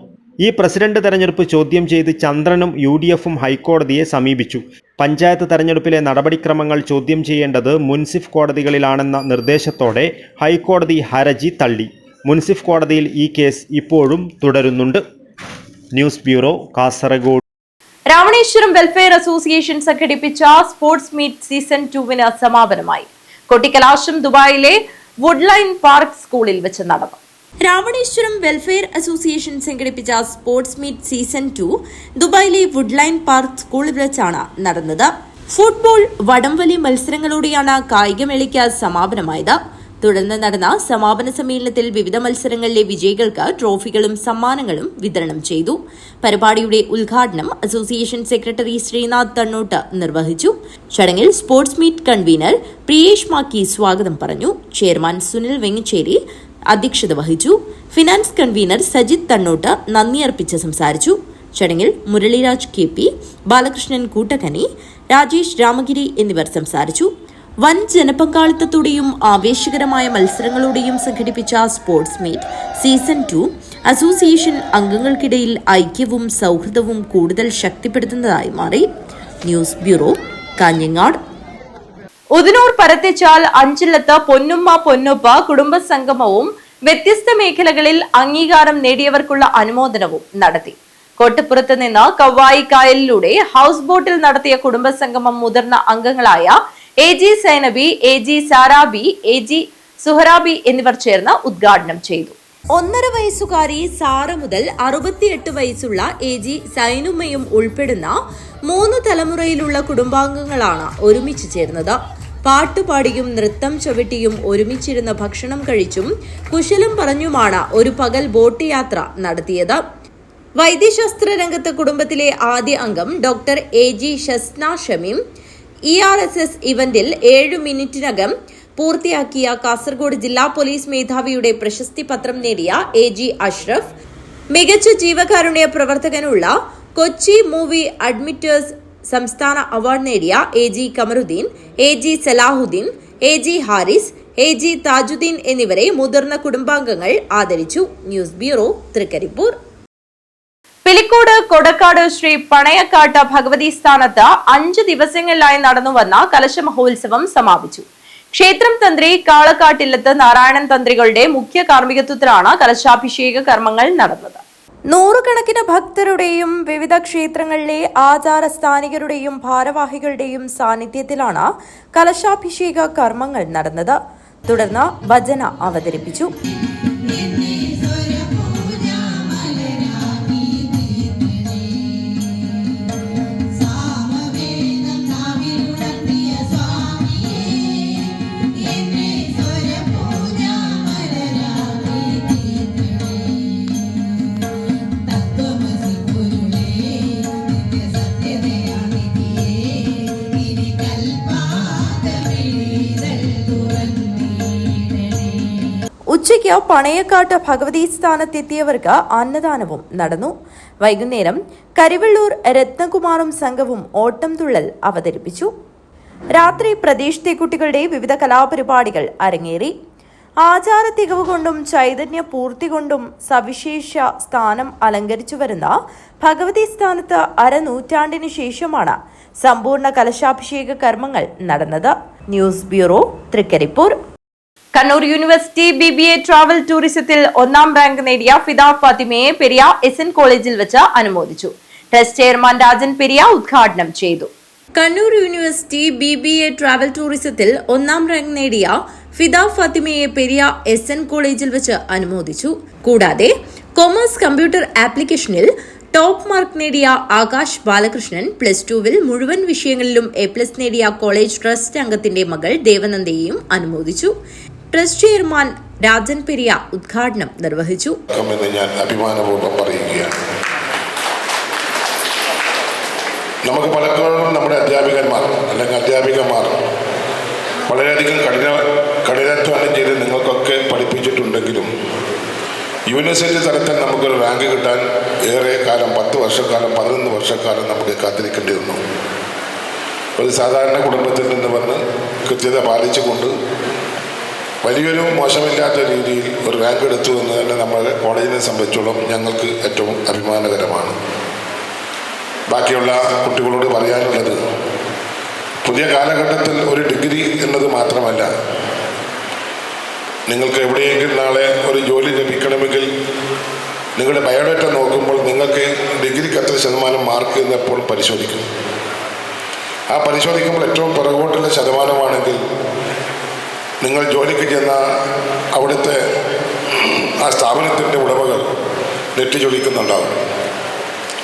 ഈ പ്രസിഡന്റ് തെരഞ്ഞെടുപ്പ് ചോദ്യം ചെയ്ത് ചന്ദ്രനും UDF-ഉം ഹൈക്കോടതിയെ സമീപിച്ചു. പഞ്ചായത്ത് തെരഞ്ഞെടുപ്പിലെ നടപടിക്രമങ്ങൾ ചോദ്യം ചെയ്യേണ്ടത് മുൻസിഫ് കോടതികളിലാണെന്ന നിർദ്ദേശത്തോടെ ഹൈക്കോടതി ഹർജി തള്ളി. മുൻസിഫ് കോടതിയിൽ ഈ കേസ് ഇപ്പോഴും തുടരുന്നുണ്ട്. News bureau, Kasaragod. Ramaneswaram welfare association സംഘടിപ്പിച്ച സ്പോർട്സ് മീറ്റ് സീസൺ 2-ന് സമാപനമായി. കൊട്ടിക്കലാശം ദുബായിലെ വുഡ്ലൈൻ പാർക്ക് സ്കൂളിൽ വെച്ച് നടന്നു. രാമണേശ്വരം വെൽഫെയർ അസോസിയേഷൻ സംഘടിപ്പിച്ച സ്പോർട്സ് മീറ്റ് സീസൺ 2 ദുബായിലെ വുഡ്ലൈൻ പാർക്ക് സ്കൂളിൽ വെച്ചാണ് നടന്നത്. ഫുട്ബോൾ, വടംവലി മത്സരങ്ങളോടെയാണ് കായികമേളയ്ക്ക് സമാപനമായത്. തുടർന്ന് നടന്ന സമാപന സമ്മേളനത്തിൽ വിവിധ മത്സരങ്ങളിലെ വിജയികൾക്ക് ട്രോഫികളും സമ്മാനങ്ങളും വിതരണം ചെയ്തു. പരിപാടിയുടെ ഉദ്ഘാടനം അസോസിയേഷൻ സെക്രട്ടറി ശ്രീനാഥ് തണ്ണോട്ട് നിർവഹിച്ചു. ചടങ്ങിൽ സ്പോർട്സ് മീറ്റ് കൺവീനർ പ്രിയേഷ് മാക്കി സ്വാഗതം പറഞ്ഞു. ചെയർമാൻ സുനിൽ വെങ്ങച്ചേരി അധ്യക്ഷത വഹിച്ചു. ഫിനാൻസ് കൺവീനർ സജിത് തണ്ണോട്ട് നന്ദി അർപ്പിച്ച് സംസാരിച്ചു. ചടങ്ങിൽ മുരളിരാജ് KP, ബാലകൃഷ്ണൻ കൂട്ടക്കനി, രാജേഷ് രാമഗിരി എന്നിവർ സംസാരിച്ചു. വൻ ജനപങ്കാളിത്തത്തോടെയും ആവേശകരമായ മത്സരങ്ങളോടെയും സംഘടിപ്പിച്ച സ്പോർട്സ് മീറ്റ് സീസൺ 2 അസോസിയേഷൻ അംഗങ്ങൾക്കിടയിൽ ഐക്യവും സൗഹൃദവും കൂടുതൽ ശക്തിപ്പെടുത്തുന്നതായി മാറി. News bureau, Kanhangad. ഉദനൂർ പരത്തിച്ചാൽ അഞ്ചില്ലത്ത് പൊന്നുമ്മ പൊന്നുപ്പ കുടുംബസംഗമവും വ്യത്യസ്ത മേഖലകളിൽ അംഗീകാരം നേടിയവർക്കുള്ള അനുമോദനവും നടത്തി. കോട്ടപ്പുറത്ത് നിന്ന് കവായി കായലിലൂടെ ഹൗസ് ബോട്ടിൽ നടത്തിയ കുടുംബസംഗമം മുതിർന്ന അംഗങ്ങളായ AG സൈനബി, AG സാരാബി, AG സുഹറാബി എന്നിവർ ചേർന്ന് ഉദ്ഘാടനം ചെയ്തു. 1.5 വയസ്സുകാരി സാറ മുതൽ 68 വയസ്സുള്ള AG സൈനുമ്മയും ഉൾപ്പെടുന്ന 3 തലമുറയിലുള്ള കുടുംബാംഗങ്ങളാണ് ഒരുമിച്ച് ചേർന്നത്. പാട്ടുപാടിയും നൃത്തം ചവിട്ടിയും ഒരുമിച്ചിരുന്ന് ഭക്ഷണം കഴിച്ചും കുശലം പറഞ്ഞുമാണ് ഒരു പകൽ ബോട്ട് യാത്ര നടത്തിയത്. വൈദ്യശാസ്ത്ര രംഗത്ത് കുടുംബത്തിലെ ആദ്യ അംഗം doctor AG Shasna Shameem ERSS ഇവന്റിൽ 7 മിനിറ്റിനകം പൂർത്തിയാക്കിയ കാസർഗോഡ് ജില്ലാ പോലീസ് മേധാവിയുടെ പ്രശസ്തി പത്രം നേടിയ AG അഷ്റഫ്, മികച്ച ജീവകാരുണ്യ പ്രവർത്തകനുള്ള കൊച്ചി മൂവി അഡ്മിറ്റേഴ്സ് സംസ്ഥാന അവാർഡ് നേടിയ AG Kamaruddin, AG Salahuddin, AG Haris, AG Thajudheen എന്നിവരെ മുതിർന്ന കുടുംബാംഗങ്ങൾ ആദരിച്ചു. News bureau, Trikaripur. പിലിക്കോട് കൊടക്കാട് ശ്രീ പണയക്കാട്ട് ഭഗവതി സ്ഥാനത്ത് 5 ദിവസങ്ങളിലായി നടന്നുവന്ന കലശ മഹോത്സവം സമാപിച്ചു. ക്ഷേത്രം തന്ത്രി കാളക്കാട്ടില്ലത്ത് നാരായണൻ തന്ത്രികളുടെ മുഖ്യ കാർമ്മികത്വത്തിലാണ് കലശാഭിഷേക കർമ്മങ്ങൾ നടന്നത്. നൂറുകണക്കിന് ഭക്തരുടെയും വിവിധ ക്ഷേത്രങ്ങളിലെ ആചാരസ്ഥാനികരുടെയും ഭാരവാഹികളുടെയും സാന്നിധ്യത്തിലാണ് കലശാഭിഷേക കർമ്മങ്ങൾ നടന്നത്. തുടർന്ന് ഭജന അവതരിപ്പിച്ചു. ഉച്ചയ്ക്ക് പണയക്കാട്ട് ഭഗവതി സ്ഥാനത്തെത്തിയവർക്ക് അന്നദാനവും നടന്നു. വൈകുന്നേരം കരിവെള്ളൂർ രത്നകുമാറും സംഘവും ഓട്ടംതുള്ളൽ അവതരിപ്പിച്ചു. രാത്രി പ്രദേശത്തെ കുട്ടികളുടെ വിവിധ കലാപരിപാടികൾ അരങ്ങേറി. ആചാര തികവ് കൊണ്ടും ചൈതന്യ പൂർത്തി കൊണ്ടും സവിശേഷ സ്ഥാനം അലങ്കരിച്ചു വരുന്ന ഭഗവതി സ്ഥാനത്ത് അരനൂറ്റാണ്ടിനു ശേഷമാണ് സമ്പൂർണ്ണ കലശാഭിഷേക കർമ്മങ്ങൾ നടന്നത്. News bureau, Trikaripur. Kannur university BBA travel ടൂറിസത്തിൽ 1ാം റാങ്ക് നേടിയ ഫിദ ഫാത്തിമയെ പെരിയ SN കോളേജിൽ വെച്ച് അനുമോദിച്ചു. ട്രസ്റ്റ് ചെയർമാൻ രാജൻ പെരിയ ഉദ്ഘാടനം ചെയ്തു. കണ്ണൂർ യൂണിവേഴ്സിറ്റി BBA ട്രാവൽ ടൂറിസത്തിൽ 1ാം റാങ്ക് നേടിയ ഫിദ ഫാത്തിമയെ പെരിയ SN കോളേജിൽ വെച്ച് അനുമോദിച്ചു. കൂടാതെ കൊമേഴ്സ് കമ്പ്യൂട്ടർ ആപ്ലിക്കേഷനിൽ ടോപ്പ് മാർക്ക് നേടിയ ആകാശ് ബാലകൃഷ്ണൻ, +2-വിൽ മുഴുവൻ വിഷയങ്ങളിലും A+ നേടിയ കോളേജ് ട്രസ്റ്റ് അംഗത്തിന്റെ മകൾ ദേവനന്ദയെയും അനുമോദിച്ചു. ട്രസ്റ്റ് ചെയർമാൻ രാജൻ പെരിയ ഉദ്ഘാടനം നിർവഹിച്ചു. ഞാൻ അഭിമാനപൂർവ്വം പറയുകയാണ്. നമുക്ക് പലപ്പോഴും നമ്മുടെ അധ്യാപികന്മാർ അല്ലെങ്കിൽ അധ്യാപികമാർ വളരെയധികം കഠിനാധ്വാനം ചെയ്ത് നിങ്ങൾക്കൊക്കെ പഠിപ്പിച്ചിട്ടുണ്ടെങ്കിലും യൂണിവേഴ്സിറ്റി തലത്തിൽ നമുക്കൊരു റാങ്ക് കിട്ടാൻ ഏറെ കാലം 10 വർഷക്കാലം 11 വർഷക്കാലം നമുക്ക് കാത്തിരിക്കേണ്ടി വന്നു. ഒരു സാധാരണ കുടുംബത്തിൽ നിന്ന് വന്ന് കൃത്യത പാലിച്ചുകൊണ്ട് വലിയൊരു മോശമില്ലാത്ത രീതിയിൽ ഒരു റാങ്ക് എടുത്തു എന്ന് തന്നെ നമ്മുടെ കോളേജിനെ സംബന്ധിച്ചോളം ഞങ്ങൾക്ക് ഏറ്റവും അഭിമാനകരമാണ്. ബാക്കിയുള്ള കുട്ടികളോട് പറയാനുള്ളത്, പുതിയ കാലഘട്ടത്തിൽ ഒരു ഡിഗ്രി എന്നത് മാത്രമല്ല, നിങ്ങൾക്ക് എവിടെയെങ്കിലും നാളെ ഒരു ജോലി ലഭിക്കണമെങ്കിൽ നിങ്ങളുടെ ബയോഡേറ്റ നോക്കുമ്പോൾ നിങ്ങൾക്ക് ഡിഗ്രിക്ക് എത്ര ശതമാനം മാർക്ക് എന്ന് എപ്പോൾ പരിശോധിക്കും. ആ പരിശോധിക്കുമ്പോൾ ഏറ്റവും പുറകോട്ടുള്ള ശതമാനമാണെങ്കിൽ നിങ്ങൾ ജോലിക്ക് ചെന്ന അവിടുത്തെ ആ സ്ഥാപനത്തിൻ്റെ ഉടമകൾ നെറ്റിച്ചൊളിക്കുന്നുണ്ടാവും.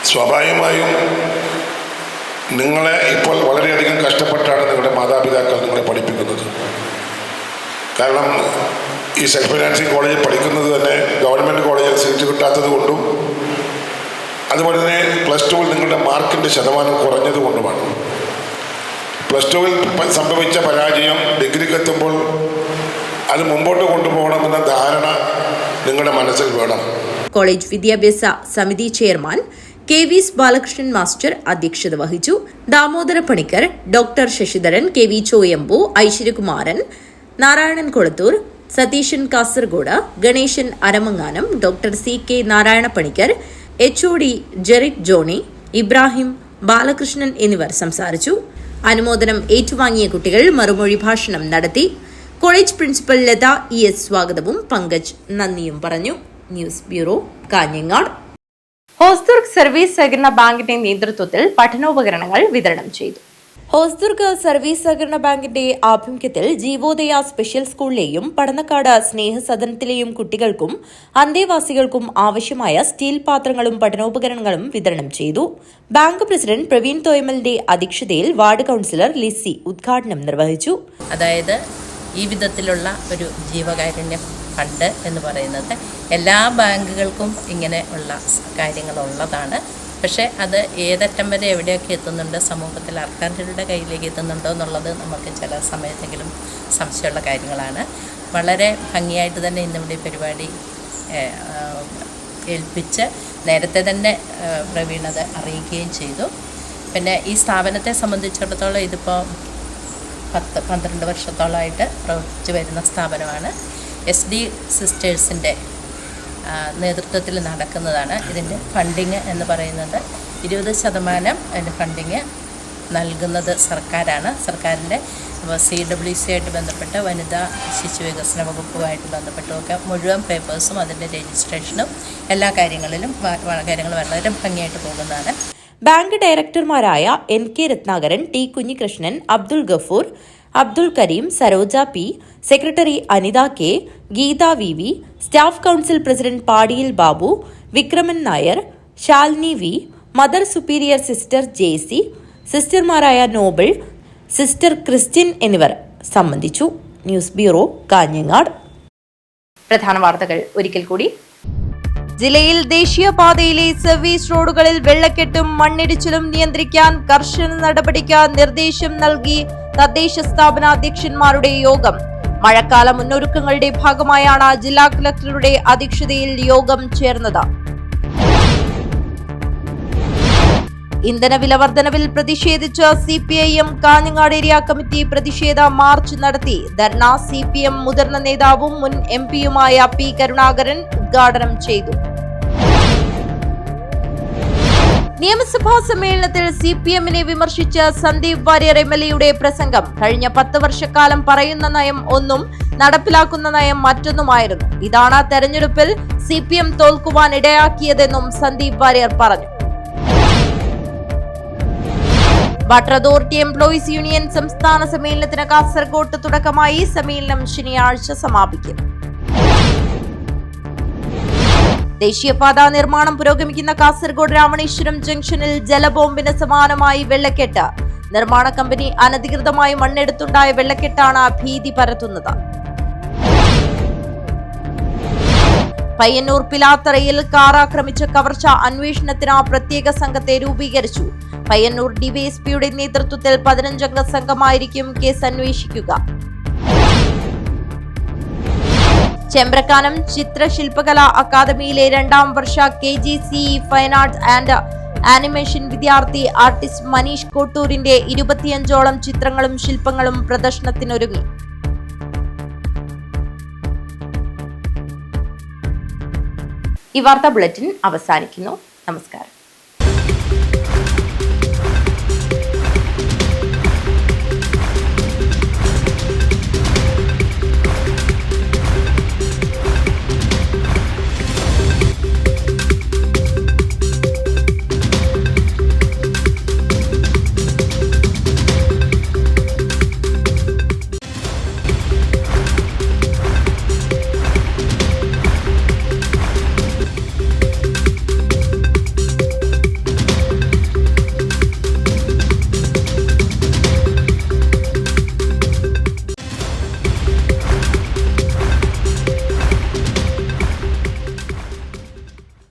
സ്വാഭാവികമായും നിങ്ങളെ ഇപ്പോൾ വളരെയധികം കഷ്ടപ്പെട്ടാണ് നിങ്ങളുടെ മാതാപിതാക്കൾ നിങ്ങളെ പഠിപ്പിക്കുന്നത്. കാരണം ഈ സെൽഫ് ഫൈനാൻസിങ് കോളേജിൽ പഠിക്കുന്നത് തന്നെ ഗവൺമെൻറ് കോളേജിൽ സീറ്റ് കിട്ടാത്തത് കൊണ്ടും അതുപോലെ തന്നെ +2-വിൽ നിങ്ങളുടെ മാർക്കിൻ്റെ ശതമാനം കുറഞ്ഞത് കൊണ്ടുമാണ്. +2-വിൽ സംഭവിച്ച പരാജയം ഡിഗ്രിക്ക് എത്തുമ്പോൾ അത് മുമ്പോട്ട് കൊണ്ടുപോകണമെന്ന ധാരണ നിങ്ങളുടെ മനസ്സിൽ വേണം. കോളേജ് വിദ്യാഭ്യാസ സമിതി ചെയർമാൻ KV ബാലകൃഷ്ണൻ മാസ്റ്റർ അധ്യക്ഷത വഹിച്ചു. Damodara Panicker, doctor Sasidharan, KV Choyambu, Aishwaryakumaran, Narayanan Kolathur, Satheesan Kasaragod, Ganesan Aramanganam, doctor CK Narayana Panicker, HOD Jerick Johny, Ibrahim, Balakrishnan എന്നിവർ സംസാരിച്ചു. അനുമോദനം ഏറ്റുവാങ്ങിയ കുട്ടികൾ മറുമൊഴി ഭാഷണം നടത്തി. കോളേജ് പ്രിൻസിപ്പൽ ലത ES സ്വാഗതവും പങ്കജ് നന്ദിയും പറഞ്ഞു. News bureau, Kanhangad. Hosdurg service സഹകരണ ബാങ്കിന്റെ നേതൃത്വത്തിൽ പഠനോപകരണങ്ങൾ വിതരണം ചെയ്തു. ഹോസ്ദുർഗ് സർവീസ് സഹകരണ ബാങ്കിന്റെ ആഭിമുഖ്യത്തിൽ ജീവോദയ സ്പെഷ്യൽ സ്കൂളിലെയും പടന്നക്കാട് സ്നേഹസദനത്തിലെയും കുട്ടികൾക്കും അന്തേവാസികൾക്കും ആവശ്യമായ സ്റ്റീൽ പാത്രങ്ങളും പഠനോപകരണങ്ങളും വിതരണം ചെയ്തു. ബാങ്ക് പ്രസിഡന്റ് പ്രവീൺ തോയമലിന്റെ അധ്യക്ഷതയിൽ വാർഡ് കൌൺസിലർ ലിസി ഉദ്ഘാടനം നിർവഹിച്ചു. അതായത് ഈ വിധത്തിലുള്ള ഒരു ജീവകാരുണ്യ ഫണ്ട് എന്ന് പറയുന്നത് എല്ലാ ബാങ്കുകൾക്കും ഇങ്ങനെ ഉള്ള കാര്യങ്ങളുള്ളതാണ്. പക്ഷേ അത് ഏതറ്റം വരെ എവിടെയൊക്കെ എത്തുന്നുണ്ട്, സമൂഹത്തിൽ ആൾക്കാരുടെ കയ്യിലേക്ക് എത്തുന്നുണ്ടോ എന്നുള്ളത് നമുക്ക് ചില സമയത്തെങ്കിലും സംശയമുള്ള കാര്യങ്ങളാണ്. വളരെ ഭംഗിയായിട്ട് തന്നെ ഇന്നിവിടെ പരിപാടി ഏൽപ്പിച്ച് നേരത്തെ തന്നെ പ്രവീണത അറിയിക്കുകയും ചെയ്തു. പിന്നെ ഈ സ്ഥാപനത്തെ സംബന്ധിച്ചിടത്തോളം ഇതിപ്പോൾ 10-12 വർഷത്തോളമായിട്ട് പ്രവർത്തിച്ചു വരുന്ന സ്ഥാപനമാണ്. SD സിസ്റ്റേഴ്സിൻ്റെ നേതൃത്വത്തിൽ നടക്കുന്നതാണ്. ഇതിൻ്റെ ഫണ്ടിങ് എന്ന് പറയുന്നത് 20% അതിൻ്റെ ഫണ്ടിങ് നൽകുന്നത് സർക്കാരാണ്. സർക്കാരിൻ്റെ അപ്പോൾ CWC ആയിട്ട് ബന്ധപ്പെട്ട് വനിതാ ശിശു വികസന വകുപ്പുമായിട്ട് ബന്ധപ്പെട്ടുമൊക്കെ മുഴുവൻ പേപ്പേഴ്സും അതിൻ്റെ രജിസ്ട്രേഷനും എല്ലാ കാര്യങ്ങളിലും കാര്യങ്ങൾ വളരെ ഭംഗിയായിട്ട് പോകുന്നതാണ്. ബാങ്ക് ഡയറക്ടർമാരായ NK Rathnakaran, T Kunhikrishnan, Abdul Gafoor, Abdul Kareem, Saroja P, secretary Anitha K, Geetha VV, staff council president Padiyil Babu, Vikraman Nair, Shalini V, mother superior sister JC, സിസ്റ്റർമാരായ നോബിൾ, സിസ്റ്റർ ക്രിസ്ത്യൻ എന്നിവർ സംബന്ധിച്ചു. News bureau, Kanhangad. പ്രധാന വാർത്തകൾ ഒരിക്കൽ കൂടി. ജില്ലയിൽ ദേശീയപാതയിലെ സർവീസ് റോഡുകളിൽ വെള്ളക്കെട്ടും മണ്ണിടിച്ചിലും നിയന്ത്രിക്കാൻ കർശന നടപടിക്ക് നിർദ്ദേശം നൽകി തദ്ദേശ സ്ഥാപനാധ്യക്ഷന്മാരുടെ യോഗം. മഴക്കാല മുന്നൊരുക്കങ്ങളുടെ ഭാഗമായാണ് ജില്ലാ കളക്ടറുടെ അധ്യക്ഷതയിൽ യോഗം ചേർന്നത്. ഇന്ധനവില വർധനവിൽ പ്രതിഷേധിച്ച് CPIM കാഞ്ഞങ്ങാട് ഏരിയ കമ്മിറ്റി പ്രതിഷേധ മാർച്ച് നടത്തി. ധർണ CPM മുതിർന്ന നേതാവും മുൻ MP-യുമായ P കരുണാകരൻ ഉദ്ഘാടനം ചെയ്തു. നിയമസഭാ സമ്മേളനത്തിൽ CPM-നെ വിമർശിച്ച് സന്ദീപ് വാര്യർ MLA-യുടെ പ്രസംഗം. കഴിഞ്ഞ 10 വർഷക്കാലം പറയുന്ന നയം ഒന്നും നടപ്പിലാക്കുന്ന നയം മറ്റൊന്നുമായിരുന്നു. ഇതാണ് തെരഞ്ഞെടുപ്പിൽ CPM തോൽക്കുവാൻ ഇടയാക്കിയതെന്നും സന്ദീപ് വാര്യർ പറഞ്ഞു. വാട്ടർ അതോറിറ്റി എംപ്ലോയീസ് യൂണിയൻ സംസ്ഥാന സമ്മേളനത്തിന് കാസർഗോഡ് തുടക്കമായി. സമ്മേളനം ശനിയാഴ്ച സമാപിക്കും. ദേശീയപാത നിർമ്മാണം പുരോഗമിക്കുന്ന കാസർഗോഡ് രാമണേശ്വരം ജംഗ്ഷനിൽ ജലബോംബിന് സമാനമായി വെള്ളക്കെട്ട്. നിർമ്മാണ കമ്പനി അനധികൃതമായി മണ്ണെടുത്തുണ്ടായ വെള്ളക്കെട്ടാണ് ഭീതി പരത്തുന്നത്. പയ്യന്നൂർ പിലാത്തറയിൽ കാർ ആക്രമിച്ച കവർച്ച അന്വേഷണത്തിന് പ്രത്യേക സംഘത്തെ രൂപീകരിച്ചു. പയ്യന്നൂർ ഡിവൈഎസ്പിയുടെ നേതൃത്വത്തിൽ 15-അംഗ സംഘമായിരിക്കും കേസ് അന്വേഷിക്കുക. ചെമ്പ്രക്കാനം ചിത്രശില്പകലാ അക്കാദമിയിലെ 2ാം വർഷ KGCE fine arts and animation വിദ്യാർത്ഥി ആർട്ടിസ്റ്റ് മനീഷ് കോട്ടൂരിന്റെ 25ഓളം ചിത്രങ്ങളും ശില്പങ്ങളും പ്രദർശനത്തിനൊരുങ്ങി. ഈ വാർത്താ ബുള്ളറ്റിൻ അവസാനിക്കുന്നു. നമസ്കാരം.